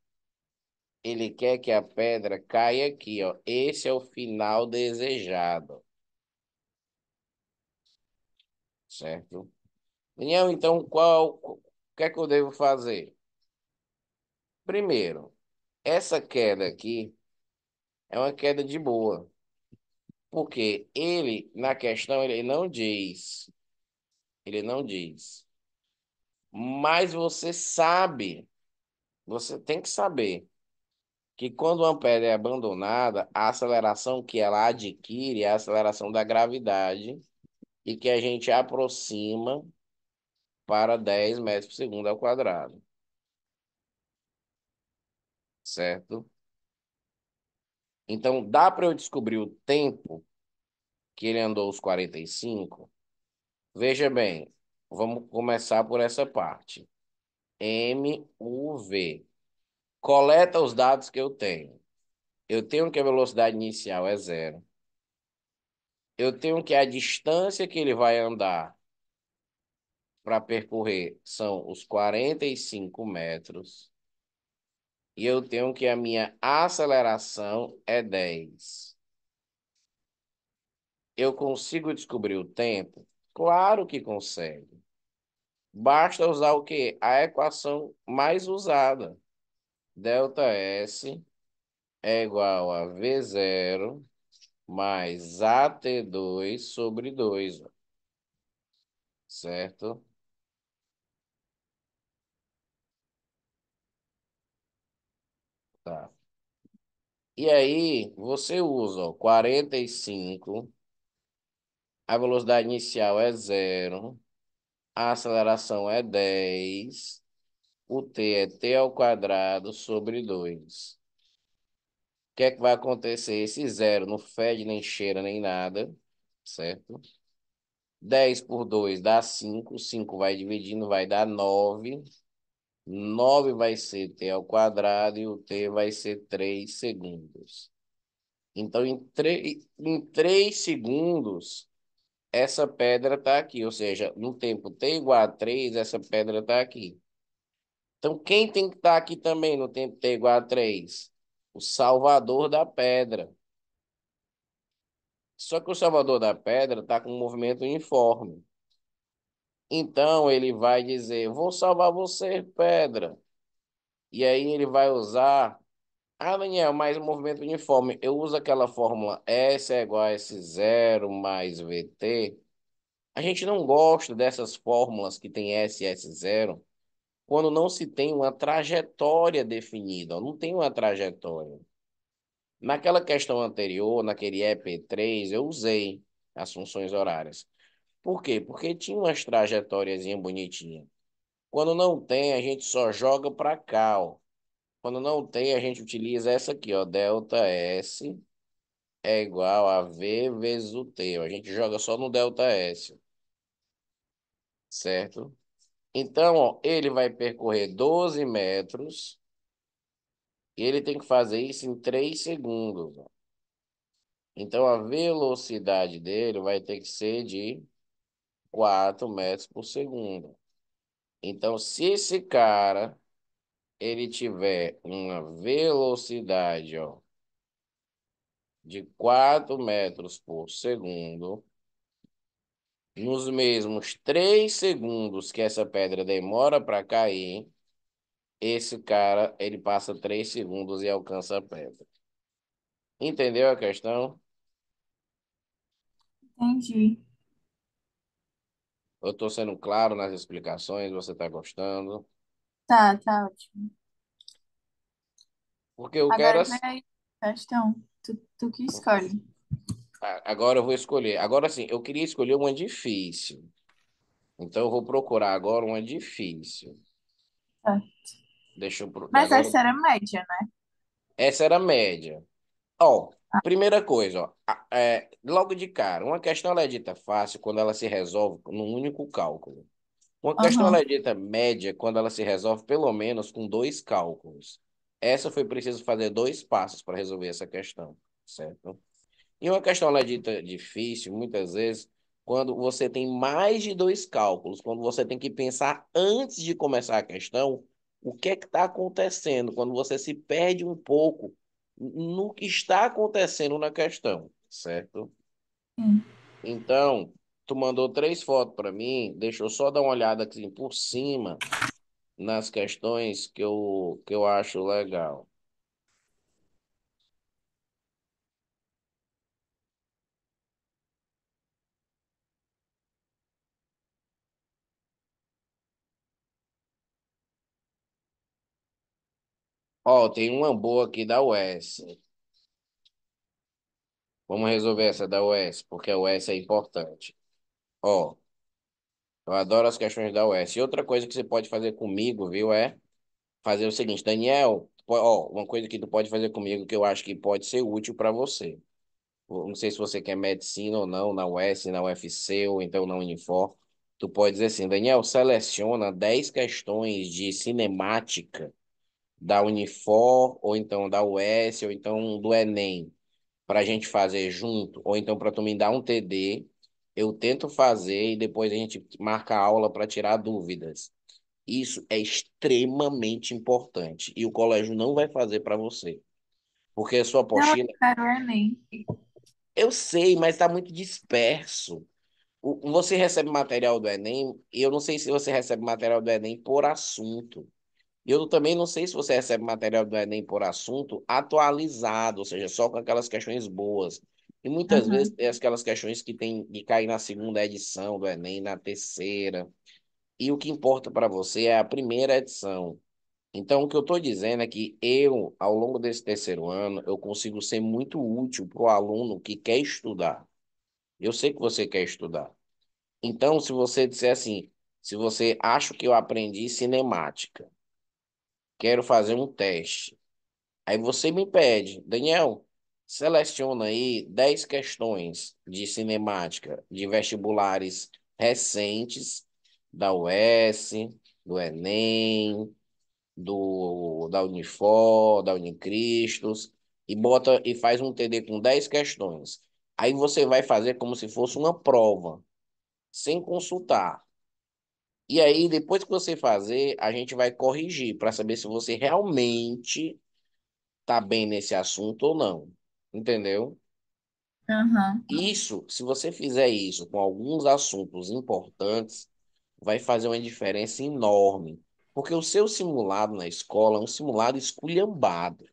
Ele quer que a pedra caia aqui, ó. Esse é o final desejado, certo? Daniel, então o que é que eu devo fazer? Primeiro, essa queda aqui é uma queda de boa, porque ele, na questão, ele não diz, mas você tem que saber que quando uma pedra é abandonada, a aceleração que ela adquire é a aceleração da gravidade e que a gente aproxima para 10 metros por segundo ao quadrado, certo? Então, dá para eu descobrir o tempo que ele andou os 45? Veja bem, vamos começar por essa parte. MUV. Coleta os dados que eu tenho. Eu tenho que a velocidade inicial é zero. Eu tenho que a distância que ele vai andar para percorrer são os 45 metros. E eu tenho que a minha aceleração é 10. Eu consigo descobrir o tempo? Claro que consegue. Basta usar o quê? A equação mais usada. Delta S é igual a V0 mais AT2 sobre 2, ó, certo? Tá. E aí, você usa, ó, 45, a velocidade inicial é zero, a aceleração é 10, o t é t ao quadrado sobre 2. O que é que vai acontecer? Esse zero não fede, nem cheira, nem nada, certo? 10 por 2 dá 5, 5 vai dividindo, vai dar 9. 9 vai ser t ao quadrado e o t vai ser 3 segundos. Então, em 3 segundos, essa pedra está aqui. Ou seja, no tempo t igual a 3, essa pedra está aqui. Então, quem tem que estar aqui também no tempo t igual a 3? O salvador da pedra. Só que o salvador da pedra está com um movimento uniforme. Então, ele vai dizer, vou salvar você, pedra. E aí ele vai usar... Ah, Daniel, mais um movimento uniforme. Eu uso aquela fórmula S é igual a S0 mais VT. A gente não gosta dessas fórmulas que tem S e S0 quando não se tem uma trajetória definida. Não tem uma trajetória. Naquela questão anterior, naquele EP3, eu usei as funções horárias. Por quê? Porque tinha umas trajetóriazinhas bonitinhas. Quando não tem, a gente só joga para cá, ó. Quando não tem, a gente utiliza essa aqui, ó, delta S é igual a V vezes o T. Ó. A gente joga só no delta S, certo? Então, ó, ele vai percorrer 12 metros e ele tem que fazer isso em 3 segundos. Ó. Então, a velocidade dele vai ter que ser de 4 metros por segundo. Então, se esse cara ele tiver uma velocidade, ó, de 4 metros por segundo, nos mesmos 3 segundos que essa pedra demora para cair, esse cara, ele passa 3 segundos e alcança a pedra. Entendeu a questão? Entendi. Eu estou sendo claro nas explicações, você está gostando? Tá, tá ótimo. Porque eu quero... Agora vem aí a questão. Tu que escolhe. Agora eu vou escolher. Agora sim, eu queria escolher uma difícil. Então eu vou procurar agora uma difícil. Tá. Deixa eu... Mas Agora, essa era média, né? essa era a média. Ó, primeira coisa, ó, logo de cara, uma questão ela é dita fácil quando ela se resolve num único cálculo. Uma questão ela Aham. é dita média quando ela se resolve pelo menos com dois cálculos. Essa foi preciso fazer dois passos para resolver essa questão, certo? E uma questão ela é dita difícil, muitas vezes, quando você tem mais de dois cálculos, quando você tem que pensar antes de começar a questão, o que é que está acontecendo, quando você se perde um pouco no que está acontecendo na questão, certo? Sim. Então, tu mandou três fotos para mim, deixa eu só dar uma olhada aqui por cima nas questões que eu acho legal. Ó, tem uma boa aqui da UES. Vamos resolver essa da UES, porque a UES é importante. Ó, eu adoro as questões da UES. E outra coisa que você pode fazer comigo, viu, é fazer o seguinte, Daniel, ó, uma coisa que tu pode fazer comigo que eu acho que pode ser útil para você. Eu não sei se você quer medicina ou não, na UES, na UFC ou então na Unifor. Tu pode dizer assim, Daniel, seleciona 10 questões de cinemática da Unifor, ou então da UES, ou então do Enem, para a gente fazer junto, ou então para tu me dar um TD, eu tento fazer e depois a gente marca a aula para tirar dúvidas. Isso é extremamente importante e o colégio não vai fazer para você, porque a sua Não, eu apostila, quero o Enem. eu sei, mas está muito disperso. Você recebe material do Enem, e eu não sei se você recebe material do Enem por assunto. E eu também não sei se você recebe material do Enem por assunto atualizado, ou seja, só com aquelas questões boas. E muitas vezes Uhum. tem aquelas questões que tem que cair na segunda edição do Enem, na terceira. E o que importa para você é a primeira edição. Então, o que eu estou dizendo é que eu, ao longo desse terceiro ano, eu consigo ser muito útil para o aluno que quer estudar. Eu sei que você quer estudar. Então, se você disser assim, se você acha que eu aprendi cinemática, quero fazer um teste. Aí você me pede, Daniel, seleciona aí 10 questões de cinemática de vestibulares recentes da UES, do Enem, da Unifor, da Unicristos, e bota e faz um TD com 10 questões. Aí você vai fazer como se fosse uma prova, sem consultar. E aí, depois que você fazer, a gente vai corrigir para saber se você realmente tá bem nesse assunto ou não. Entendeu? Aham. Isso, se você fizer isso com alguns assuntos importantes, vai fazer uma diferença enorme. Porque o seu simulado na escola é um simulado esculhambado.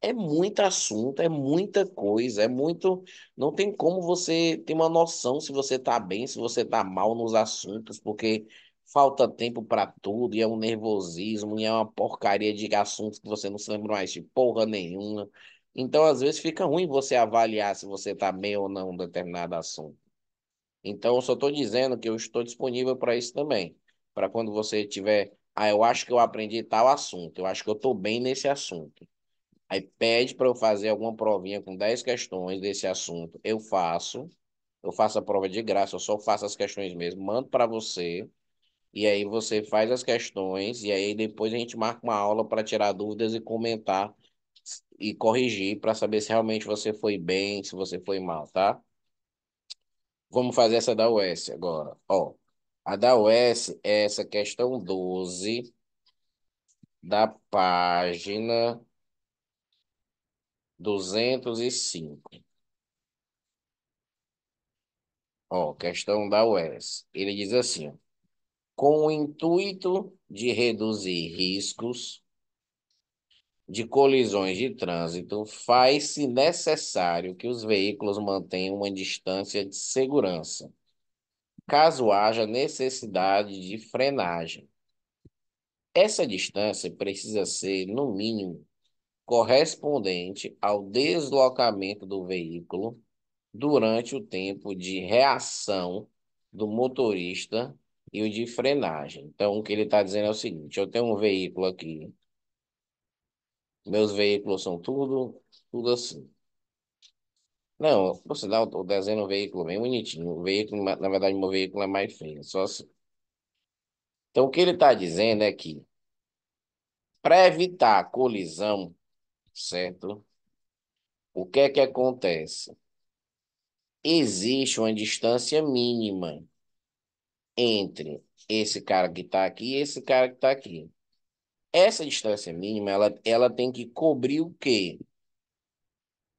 É muito assunto, é muita coisa, é muito. Não tem como você ter uma noção se você está bem, se você está mal nos assuntos, porque falta tempo para tudo, e é um nervosismo, e é uma porcaria de assuntos que você não se lembra mais de porra nenhuma. Então, às vezes, fica ruim você avaliar se você está bem ou não em um determinado assunto. Então, eu só estou dizendo que eu estou disponível para isso também. Para quando você tiver. Ah, eu acho que eu aprendi tal assunto, eu acho que eu estou bem nesse assunto. Aí pede para eu fazer alguma provinha com 10 questões desse assunto. Eu faço a prova de graça, eu só faço as questões mesmo, mando para você, e aí você faz as questões, e aí depois a gente marca uma aula para tirar dúvidas e comentar e corrigir para saber se realmente você foi bem, se você foi mal, tá? Vamos fazer essa da UES agora. Ó, a da UES é essa questão 12 da página 205. Ó, questão da UES. Ele diz assim, ó, com o intuito de reduzir riscos de colisões de trânsito, faz-se necessário que os veículos mantenham uma distância de segurança, caso haja necessidade de frenagem. Essa distância precisa ser, no mínimo, correspondente ao deslocamento do veículo durante o tempo de reação do motorista e o de frenagem. Então, o que ele está dizendo é o seguinte: eu tenho um veículo aqui, meus veículos são tudo assim. Não, você dá o desenho do veículo bem bonitinho. O veículo, na verdade, meu veículo é mais feio, só assim. Então, o que ele está dizendo é que Para evitar a colisão, certo? O que é que acontece? Existe uma distância mínima entre esse cara que está aqui e esse cara que está aqui. Essa distância mínima, ela tem que cobrir o quê?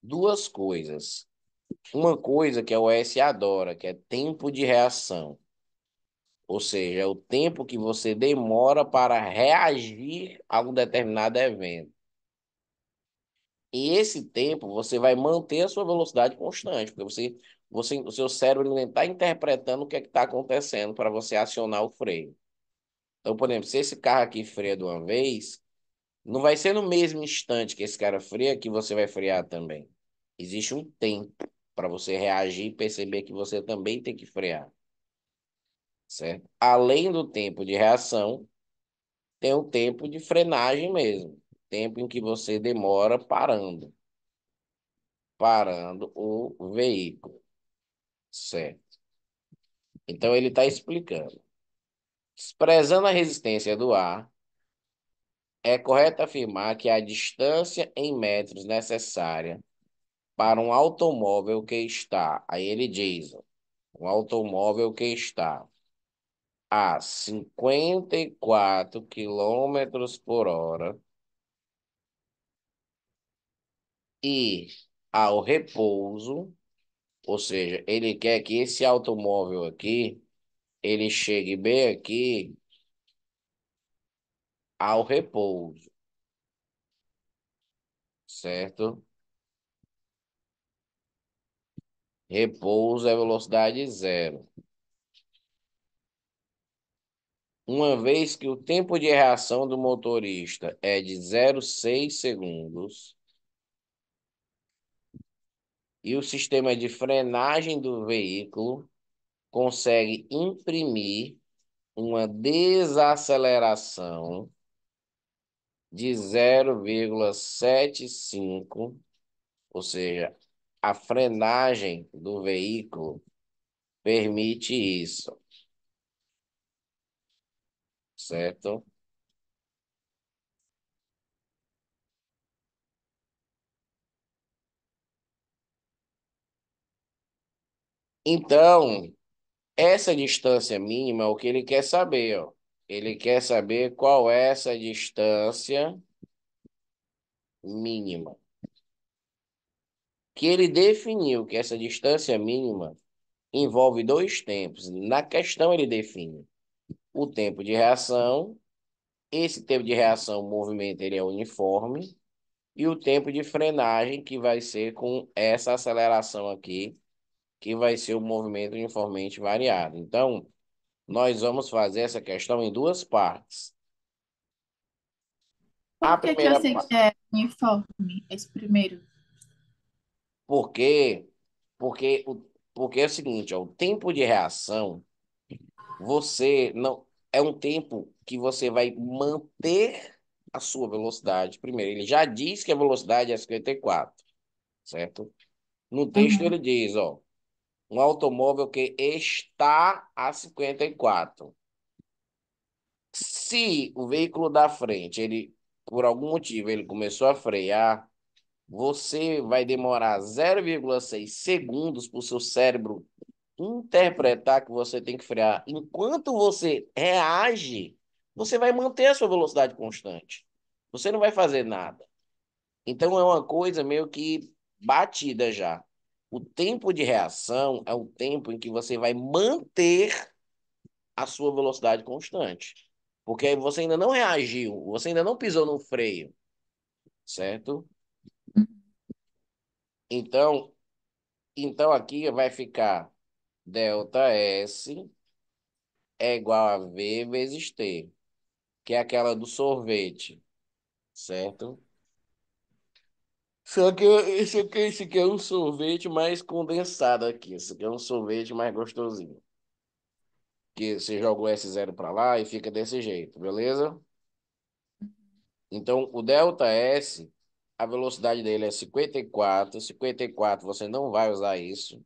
Duas coisas. Uma coisa que a OS adora, que é tempo de reação. Ou seja, é o tempo que você demora para reagir a um determinado evento. E esse tempo você vai manter a sua velocidade constante, porque o seu cérebro está interpretando o que é que está acontecendo para você acionar o freio. Então, por exemplo, se esse carro aqui freia de uma vez, não vai ser no mesmo instante que esse cara freia que você vai frear também. Existe um tempo para você reagir e perceber que você também tem que frear, certo? Além do tempo de reação, tem o tempo de frenagem mesmo, tempo em que você demora parando o veículo, certo? Então ele está explicando. Desprezando a resistência do ar, é correto afirmar que a distância em metros necessária para um automóvel que está, aí ele diz, um automóvel que está a 54 km/h e ao repouso, ou seja, ele quer que esse automóvel aqui, ele chegue bem aqui ao repouso, certo? Repouso é velocidade zero. Uma vez que o tempo de reação do motorista é de 0,6 segundos e o sistema de frenagem do veículo consegue imprimir uma desaceleração de 0,75, ou seja, a frenagem do veículo permite isso, certo? Então, essa distância mínima é o que ele quer saber, ó. Ele quer saber qual é essa distância mínima. Que ele definiu que essa distância mínima envolve dois tempos. Na questão, ele define o tempo de reação. Esse tempo de reação, o movimento, ele é uniforme. E o tempo de frenagem, que vai ser com essa aceleração aqui, que vai ser o movimento uniformemente variado. Então, nós vamos fazer essa questão em duas partes. A Por que que eu primeira sei parte, que é uniforme, esse primeiro? por quê? Porque, porque é o seguinte, ó, o tempo de reação, você não é um tempo que você vai manter a sua velocidade. Primeiro, ele já diz que a velocidade é 54, certo? No texto Uhum. ele diz, ó, um automóvel que está a 54. Se o veículo da frente, ele, por algum motivo, ele começou a frear, você vai demorar 0,6 segundos para o seu cérebro interpretar que você tem que frear. Enquanto você reage, você vai manter a sua velocidade constante. Você não vai fazer nada. Então é uma coisa meio que batida já. O tempo de reação é o tempo em que você vai manter a sua velocidade constante. Porque aí você ainda não reagiu, você ainda não pisou no freio, certo? Então, então aqui vai ficar delta S é igual a V vezes T, que é aquela do sorvete, certo? Só que esse aqui é um sorvete mais condensado aqui. Esse aqui é um sorvete mais gostosinho. Que você joga o S0 para lá e fica desse jeito, beleza? Então, o delta S, a velocidade dele é 54. 54, você não vai usar isso.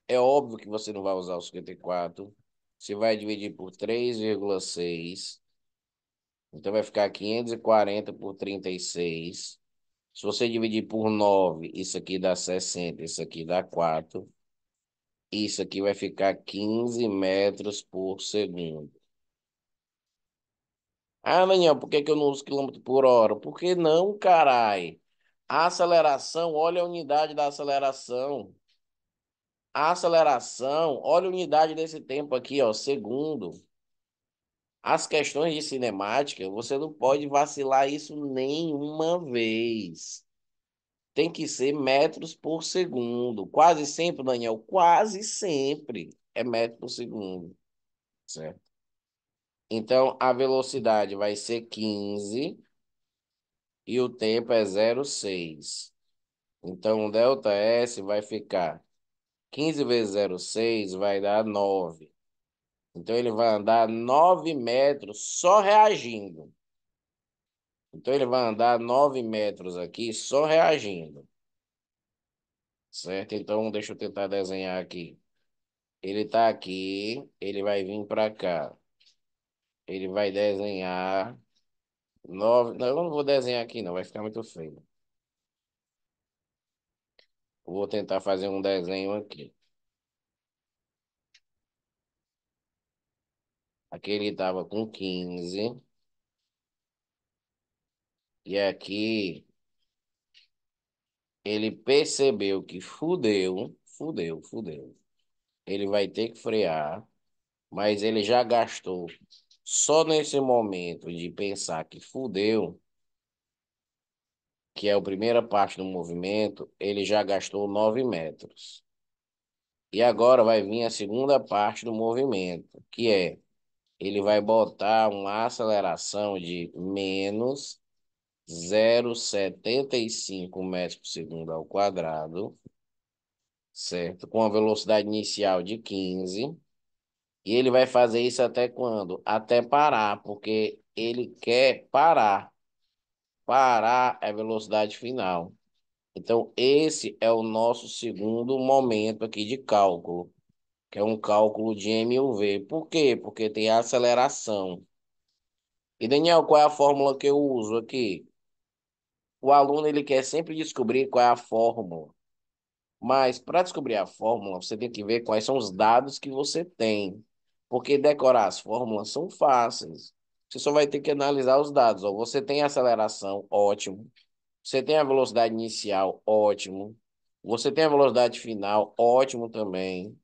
É óbvio que você não vai usar o 54. Você vai dividir por 3,6. Então vai ficar 540 por 36. Se você dividir por 9, isso aqui dá 60, isso aqui dá 4. Isso aqui vai ficar 15 metros por segundo. Ah, Daniel, por que que eu não uso quilômetro por hora? Por que não, carai? A aceleração, olha a unidade da aceleração. A aceleração, olha a unidade desse tempo aqui, ó, segundo. As questões de cinemática, você não pode vacilar isso nenhuma vez. Tem que ser metros por segundo. Quase sempre, Daniel, quase sempre é metro por segundo, certo? Então, a velocidade vai ser 15 e o tempo é 0,6. Então, o delta S vai ficar 15 vezes 0,6 vai dar 9. Então, ele vai andar 9 metros só reagindo. Então, ele vai andar 9 metros aqui só reagindo, certo? Então, deixa eu tentar desenhar aqui. Ele está aqui, ele vai vir para cá. Ele vai desenhar 9. Não, eu não vou desenhar aqui, não, vai ficar muito feio. Vou tentar fazer um desenho aqui. Aqui ele estava com 15. E aqui ele percebeu que fudeu. Ele vai ter que frear, mas ele já gastou. Só nesse momento de pensar que fudeu, que é a primeira parte do movimento, ele já gastou 9 metros. E agora vai vir a segunda parte do movimento, que é ele vai botar uma aceleração de menos 0,75 metros por segundo ao quadrado, certo? Com a velocidade inicial de 15. E ele vai fazer isso até quando? Até parar, porque ele quer parar. Parar é a velocidade final. Então, esse é o nosso segundo momento aqui de cálculo, que é um cálculo de MUV. Por quê? Porque tem a aceleração. E, Daniel, qual é a fórmula que eu uso aqui? O aluno ele quer sempre descobrir qual é a fórmula. Mas para descobrir a fórmula, você tem que ver quais são os dados que você tem. Porque decorar as fórmulas são fáceis. Você só vai ter que analisar os dados. Ó, você tem aceleração, ótimo. Você tem a velocidade inicial, ótimo. Você tem a velocidade final, ótimo também.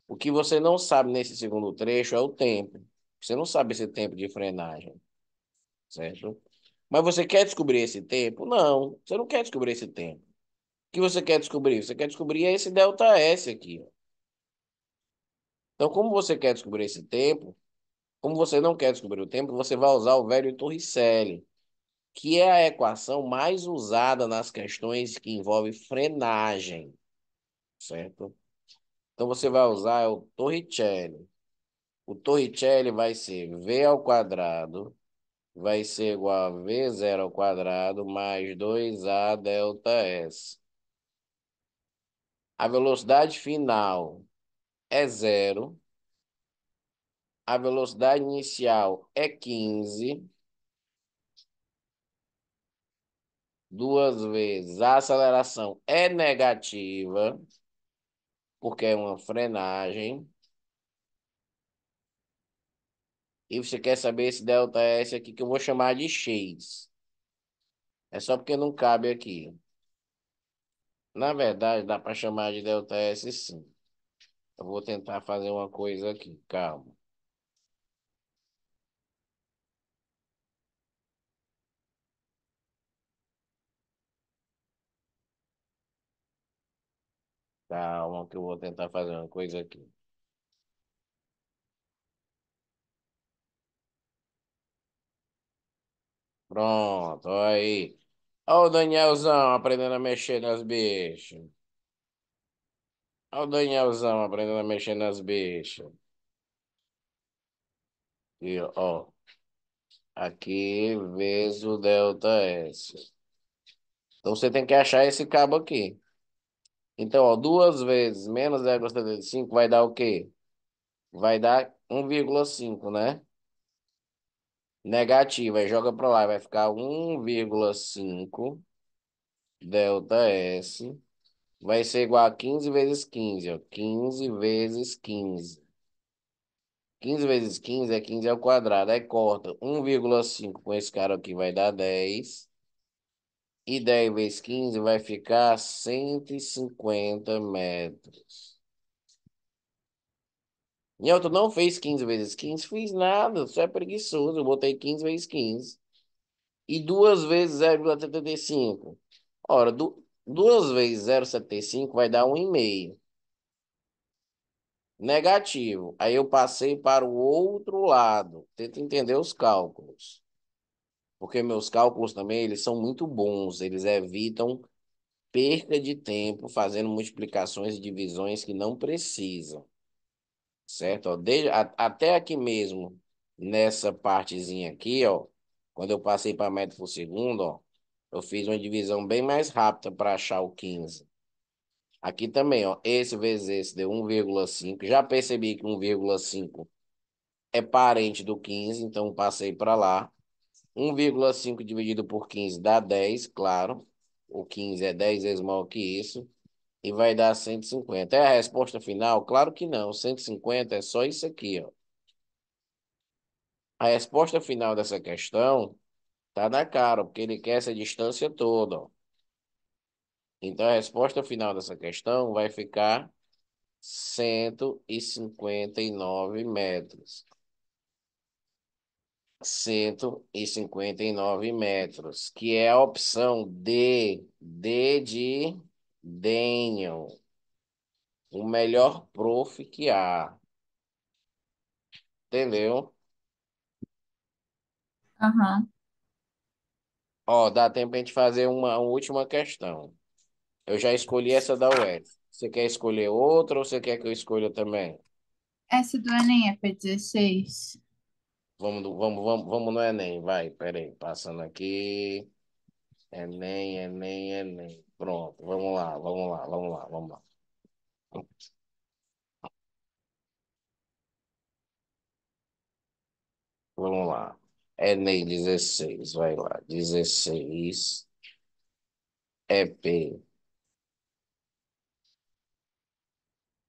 O que você não sabe nesse segundo trecho é o tempo. Você não sabe esse tempo de frenagem, certo? Mas você quer descobrir esse tempo? Não, você não quer descobrir esse tempo. O que você quer descobrir? Você quer descobrir esse delta S aqui, ó. Então, como você quer descobrir esse tempo, como você não quer descobrir o tempo, você vai usar o velho Torricelli, que é a equação mais usada nas questões que envolvem frenagem, certo? Então, você vai usar o Torricelli. O Torricelli vai ser V ao quadrado, vai ser igual a V zero ao quadrado mais 2A delta S. A velocidade final é zero. A velocidade inicial é 15, duas vezes. A aceleração é negativa, porque é uma frenagem. E você quer saber esse delta S aqui que eu vou chamar de X. É só porque não cabe aqui. Na verdade, dá para chamar de delta S sim. Eu vou tentar fazer uma coisa aqui, calma. Calma, que eu vou tentar fazer uma coisa aqui. Pronto, olha aí. Olha o Danielzão aprendendo a mexer nas bichas. Olha o Danielzão aprendendo a mexer nas bichas. E, ó, aqui vezes o delta S. Então você tem que achar esse cabo aqui. Então, ó, duas vezes menos 0,75 vai dar o quê? Vai dar 1,5, né? Negativo, aí joga para lá, vai ficar 1,5 delta S. Vai ser igual a 15 vezes 15, ó. 15 vezes 15. 15 vezes 15 é 15 ao quadrado. Aí corta 1,5 com esse cara aqui vai dar 10. E 10 vezes 15 vai ficar 150 metros. Newton não fez 15 vezes 15, fiz nada, só é preguiçoso. Eu botei 15 vezes 15. E 2 vezes 0,75. Ora, 2 vezes 0,75 vai dar 1,5. Negativo. Aí eu passei para o outro lado. Tenta entender os cálculos. Porque meus cálculos também, eles são muito bons. Eles evitam perca de tempo fazendo multiplicações e divisões que não precisam. Certo? Ó, até aqui mesmo, nessa partezinha aqui, ó, quando eu passei para metro por segundo, ó, eu fiz uma divisão bem mais rápida para achar o 15. Aqui também, ó, esse vezes esse deu 1,5. Já percebi que 1,5 é parente do 15, então passei para lá. 1,5 dividido por 15 dá 10, claro. O 15 é 10 vezes maior que isso. E vai dar 150. É a resposta final? Claro que não. 150 é só isso aqui, ó. A resposta final dessa questão tá na cara, porque ele quer essa distância toda, ó. Então a resposta final dessa questão vai ficar 159 metros. 159 metros, que é a opção D de Daniel, o melhor prof que há. Entendeu? Aham. Ó, dá tempo pra gente fazer uma última questão. Eu já escolhi essa da UF. Você quer escolher outra ou você quer que eu escolha também? Essa do Enem é P16. Vamos no Enem, vai, peraí, passando aqui. Enem, Enem, Enem. Pronto, vamos lá, vamos lá, vamos lá, vamos lá. Vamos lá. Enem 16, vai lá. 16, EP,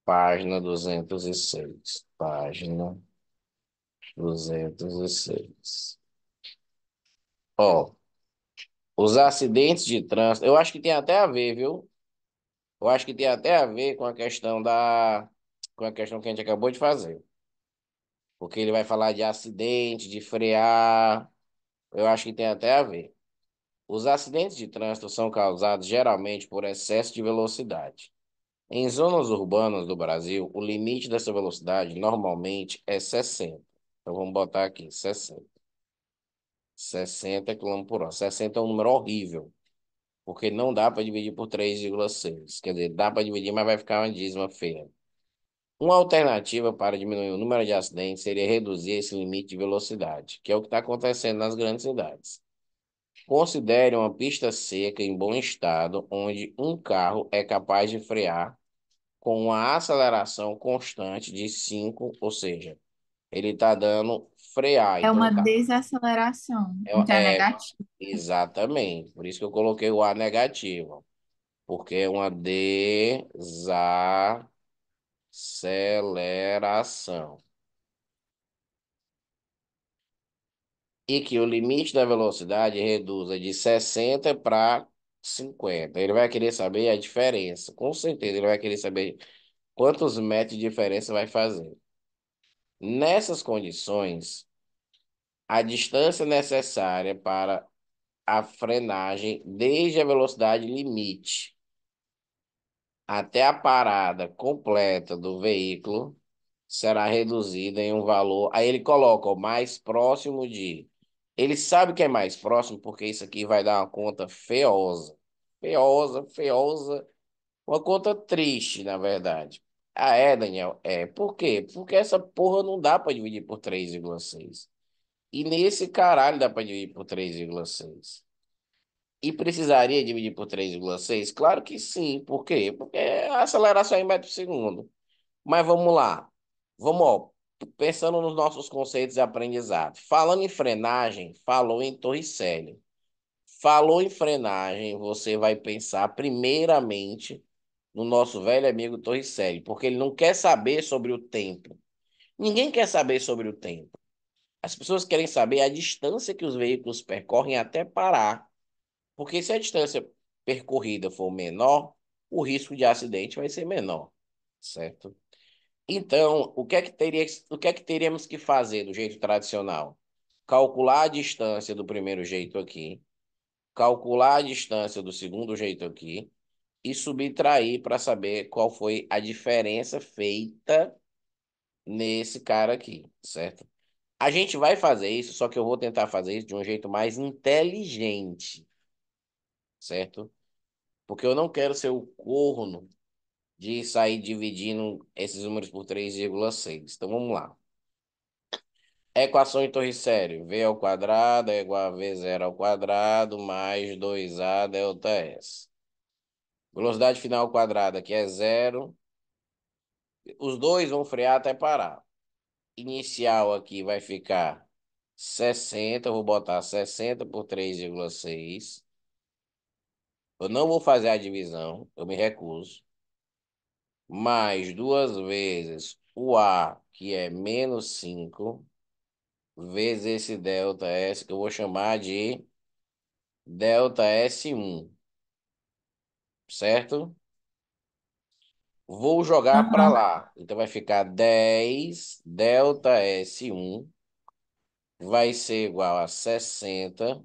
página 206. Página 206. Ó, os acidentes de trânsito, eu acho que tem até a ver, viu? Eu acho que tem até a ver com a questão com a questão que a gente acabou de fazer. Porque ele vai falar de acidente, de frear. Eu acho que tem até a ver. Os acidentes de trânsito são causados geralmente por excesso de velocidade. Em zonas urbanas do Brasil, o limite dessa velocidade normalmente é 60. Então vamos botar aqui, 60. 60 km por hora. 60 é um número horrível, porque não dá para dividir por 3,6. Quer dizer, dá para dividir, mas vai ficar uma dízima feia. Uma alternativa para diminuir o número de acidentes seria reduzir esse limite de velocidade, que é o que está acontecendo nas grandes cidades. Considere uma pista seca em bom estado, onde um carro é capaz de frear com uma aceleração constante de 5, ou seja, ele está dando frear. É Então, uma desaceleração. Então é é negativo. exatamente. Por isso que eu coloquei o A negativo, porque é uma desaceleração. E que o limite da velocidade reduza de 60 para 50. Ele vai querer saber a diferença. Com certeza, ele vai querer saber quantos metros de diferença vai fazer. Nessas condições, a distância necessária para a frenagem, desde a velocidade limite até a parada completa do veículo, será reduzida em um valor. Aí ele coloca o mais próximo de. Ele sabe que é mais próximo, porque isso aqui vai dar uma conta feiosa. Feiosa, feiosa. Uma conta triste, na verdade. Ah, é, Daniel? É. Por quê? Porque essa porra não dá para dividir por 3,6. E nesse caralho dá para dividir por 3,6. E precisaria dividir por 3,6? Claro que sim. Por quê? Porque a aceleração é em metro por segundo. Mas vamos lá. Vamos, ó. pensando nos nossos conceitos de aprendizado. Falando em frenagem, falou em Torricelli. Falou em frenagem, você vai pensar primeiramente no nosso velho amigo Torricelli, porque ele não quer saber sobre o tempo. Ninguém quer saber sobre o tempo. As pessoas querem saber a distância que os veículos percorrem até parar, porque se a distância percorrida for menor, o risco de acidente vai ser menor, certo? Então, o que é que teríamos que fazer do jeito tradicional? Calcular a distância do primeiro jeito aqui, calcular a distância do segundo jeito aqui e subtrair para saber qual foi a diferença feita nesse cara aqui, certo? A gente vai fazer isso, só que eu vou tentar fazer isso de um jeito mais inteligente, certo? Porque eu não quero ser o corno de sair dividindo esses números por 3,6. Então vamos lá. Equação em Torricelli. V ao quadrado é igual a V zero ao quadrado mais 2A delta S. Velocidade final ao quadrado aqui é zero. Os dois vão frear até parar. Inicial aqui vai ficar 60. Eu vou botar 60 por 3,6. Eu não vou fazer a divisão. Eu me recuso. Mais duas vezes o A, que é menos 5, vezes esse delta S, que eu vou chamar de delta S1, certo? Vou jogar para Aham, lá. Então vai ficar 10 delta S1 vai ser igual a 60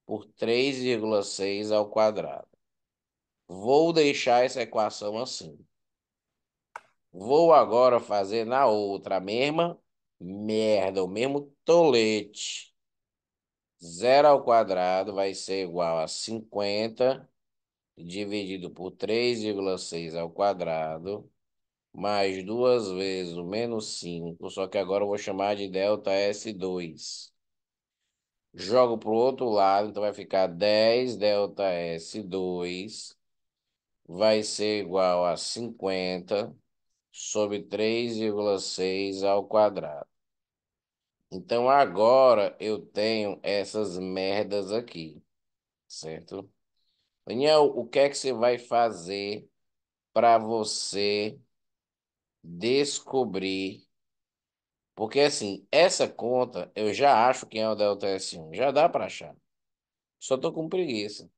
por 3,6 ao quadrado. Vou deixar essa equação assim. Vou agora fazer na outra a mesma merda, o mesmo tolete. Zero ao quadrado vai ser igual a 50 dividido por 3,6 ao quadrado, mais duas vezes o menos 5, só que agora eu vou chamar de delta S2. Jogo para o outro lado, então vai ficar 10 delta S2 vai ser igual a 50 sobre 3,6 ao quadrado. Então agora eu tenho essas merdas aqui, certo? Daniel, o que é que você vai fazer para você descobrir? Porque assim, essa conta eu já acho que é o delta S1, já dá para achar. Só tô com preguiça.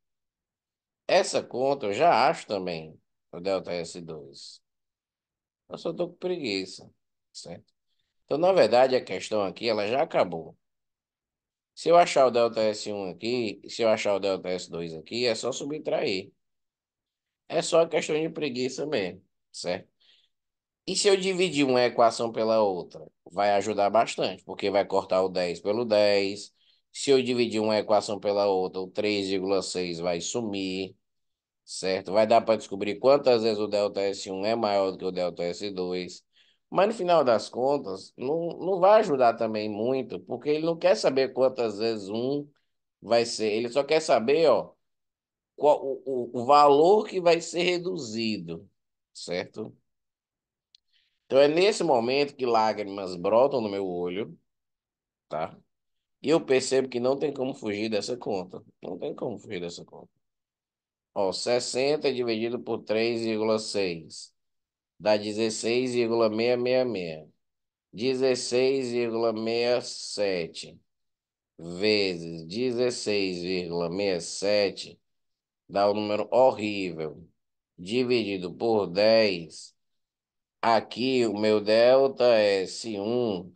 Essa conta eu já acho também o delta S2. Eu só tô com preguiça, certo? Então, na verdade, a questão aqui, ela já acabou. Se eu achar o delta S1 aqui, se eu achar o delta S2 aqui, é só subtrair. É só questão de preguiça mesmo, certo? E se eu dividir uma equação pela outra? Vai ajudar bastante, porque vai cortar o 10 pelo 10. Se eu dividir uma equação pela outra, o 3,6 vai sumir, certo? Vai dar para descobrir quantas vezes o delta S1 é maior do que o delta S2. Mas no final das contas, não vai ajudar também muito, porque ele não quer saber quantas vezes um vai ser. Ele só quer saber, ó, qual, o valor que vai ser reduzido, certo? Então é nesse momento que lágrimas brotam no meu olho, tá? E eu percebo que não tem como fugir dessa conta. Não tem como fugir dessa conta. Ó, 60 dividido por 3,6 dá 16,666. 16,67 vezes 16,67 dá um número horrível. Dividido por 10. Aqui o meu delta S1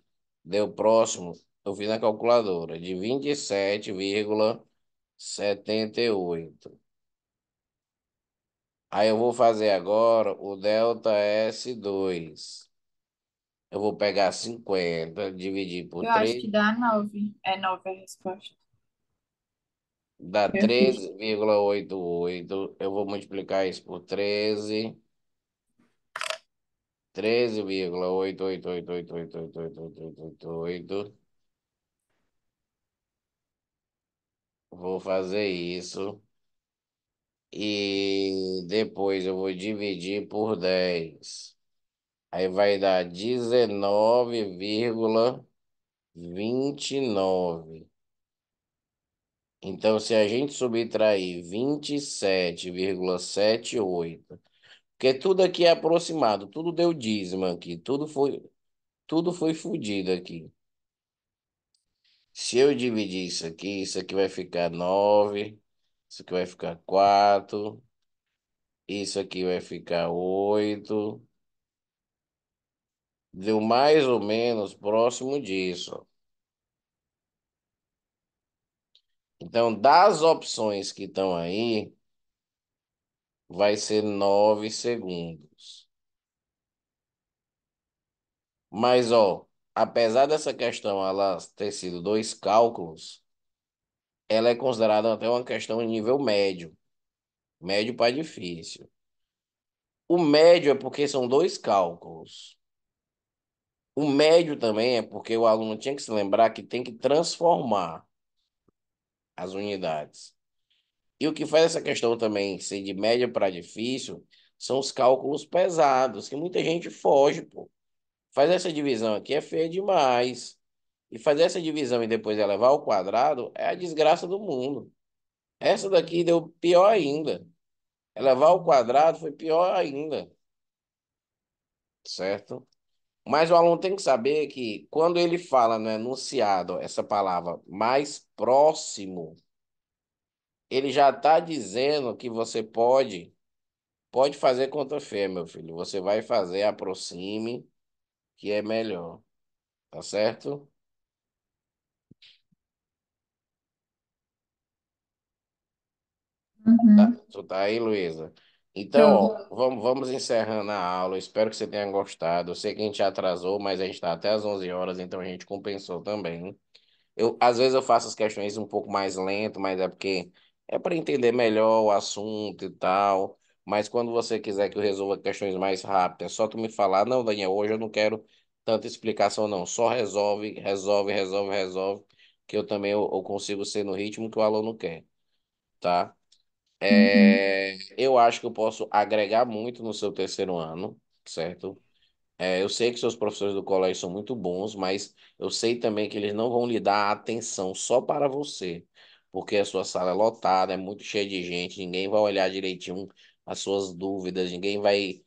deu próximo, eu fiz na calculadora, de 27,78. Aí eu vou fazer agora o delta S2. Eu vou pegar 50, dividir por eu acho 3, que dá 9. É 9 a resposta. dá Eu fiz. 13,88. Eu vou multiplicar isso por 13. 13,8888888888. Vou fazer isso. E depois eu vou dividir por 10. Aí vai dar 19,29. Então, se a gente subtrair 27,78, porque tudo aqui é aproximado, tudo deu dízimo aqui, tudo foi fodido aqui. Se eu dividir isso aqui vai ficar 9, isso aqui vai ficar 4, isso aqui vai ficar 8. Deu mais ou menos próximo disso. Então, das opções que estão aí, vai ser 9 segundos. Mas, ó, apesar dessa questão ela ter sido dois cálculos, ela é considerada até uma questão em nível médio, médio para difícil. O médio é porque são dois cálculos. O médio também é porque o aluno tinha que se lembrar que tem que transformar as unidades. E o que faz essa questão também ser de média para difícil são os cálculos pesados, que muita gente foge, pô. Faz essa divisão aqui é feia demais. E fazer essa divisão e depois elevar ao quadrado é a desgraça do mundo. Essa daqui deu pior ainda. Elevar ao quadrado foi pior ainda, certo? Mas o aluno tem que saber que quando ele fala no enunciado essa palavra mais próximo, ele já está dizendo que você pode fazer conta feia, meu filho. Você vai fazer aproxime, que é melhor, tá certo? Tá, Uhum. tu tá aí, Luísa? Então, Tô. ó, vamos encerrando a aula. Espero que você tenha gostado. Eu sei que a gente atrasou, mas a gente está até às 11 horas, então a gente compensou também. Às vezes eu faço as questões um pouco mais lento, mas é porque é para entender melhor o assunto e tal. Mas quando você quiser que eu resolva questões mais rápidas, é só tu me falar, não, Daniel, hoje eu não quero tanta explicação, não. Só resolve, resolve, resolve, resolve, que eu também eu consigo ser no ritmo que o aluno quer, tá? Uhum. Eu acho que eu posso agregar muito no seu terceiro ano, certo? Eu sei que seus professores do colégio são muito bons, mas eu sei também que eles não vão lhe dar atenção só para você, porque a sua sala é lotada, é muito cheia de gente, ninguém vai olhar direitinho as suas dúvidas, ninguém vai.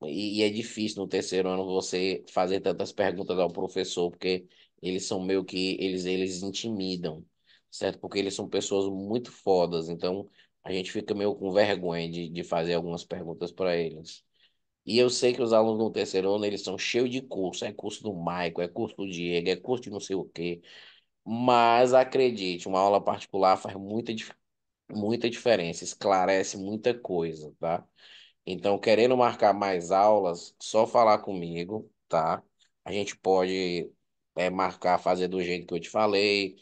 E é difícil no terceiro ano você fazer tantas perguntas ao professor, porque eles são meio que. Eles intimidam, certo? Porque eles são pessoas muito fodas, então a gente fica meio com vergonha de fazer algumas perguntas para eles. E eu sei que os alunos no terceiro ano, eles são cheios de curso. É curso do Maico, é curso do Diego, é curso de não sei o quê. Mas acredite, uma aula particular faz muita diferença, esclarece muita coisa, tá? Então, querendo marcar mais aulas, só falar comigo, tá? A gente pode marcar, fazer do jeito que eu te falei,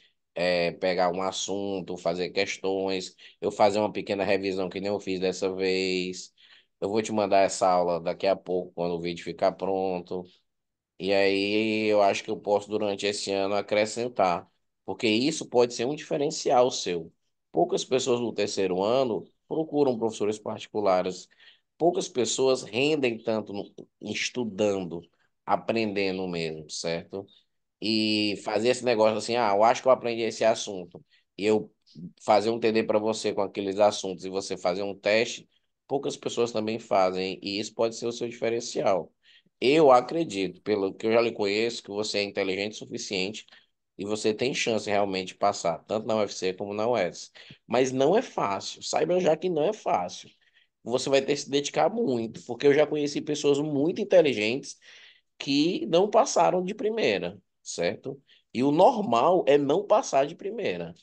pegar um assunto, fazer questões, eu fazer uma pequena revisão que nem eu fiz dessa vez. Eu vou te mandar essa aula daqui a pouco, quando o vídeo ficar pronto. E aí eu acho que eu posso, durante esse ano, acrescentar, porque isso pode ser um diferencial seu. Poucas pessoas no terceiro ano procuram professores particulares. Poucas pessoas rendem tanto estudando, aprendendo mesmo, certo? E fazer esse negócio assim, eu acho que eu aprendi esse assunto. E eu fazer um TD para você com aqueles assuntos e você fazer um teste, poucas pessoas também fazem. E isso pode ser o seu diferencial. Eu acredito, pelo que eu já lhe conheço, que você é inteligente o suficiente e você tem chance realmente de passar, tanto na UFC como na UES. Mas não é fácil. Saiba já que não é fácil. Você vai ter que se dedicar muito, porque eu já conheci pessoas muito inteligentes que não passaram de primeira, certo? E o normal é não passar de primeira,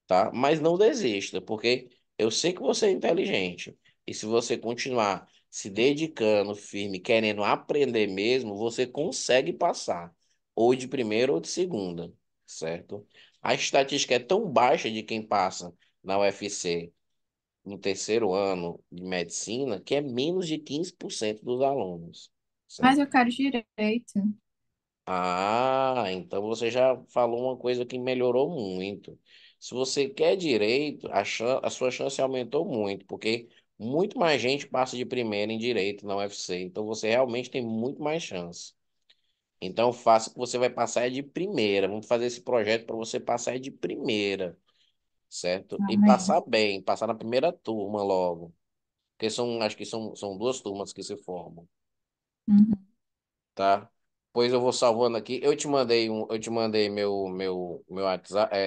tá? Mas não desista, porque eu sei que você é inteligente. E se você continuar se dedicando firme, querendo aprender mesmo, você consegue passar, ou de primeira ou de segunda, certo? A estatística é tão baixa de quem passa na UFC no terceiro ano de medicina que é menos de 15% dos alunos, Mas certo? eu quero direito. Então você já falou uma coisa que melhorou muito. Se você quer direito, a sua chance aumentou muito, porque muito mais gente passa de primeira em direito na UFC. Então você realmente tem muito mais chance. Então faça o que você vai passar é de primeira. Vamos fazer esse projeto para você passar é de primeira, certo? E Amém. passar bem, passar na primeira turma logo. Porque acho que são duas turmas que se formam, Uhum. tá? Pois eu vou salvando aqui. Eu te mandei meu WhatsApp.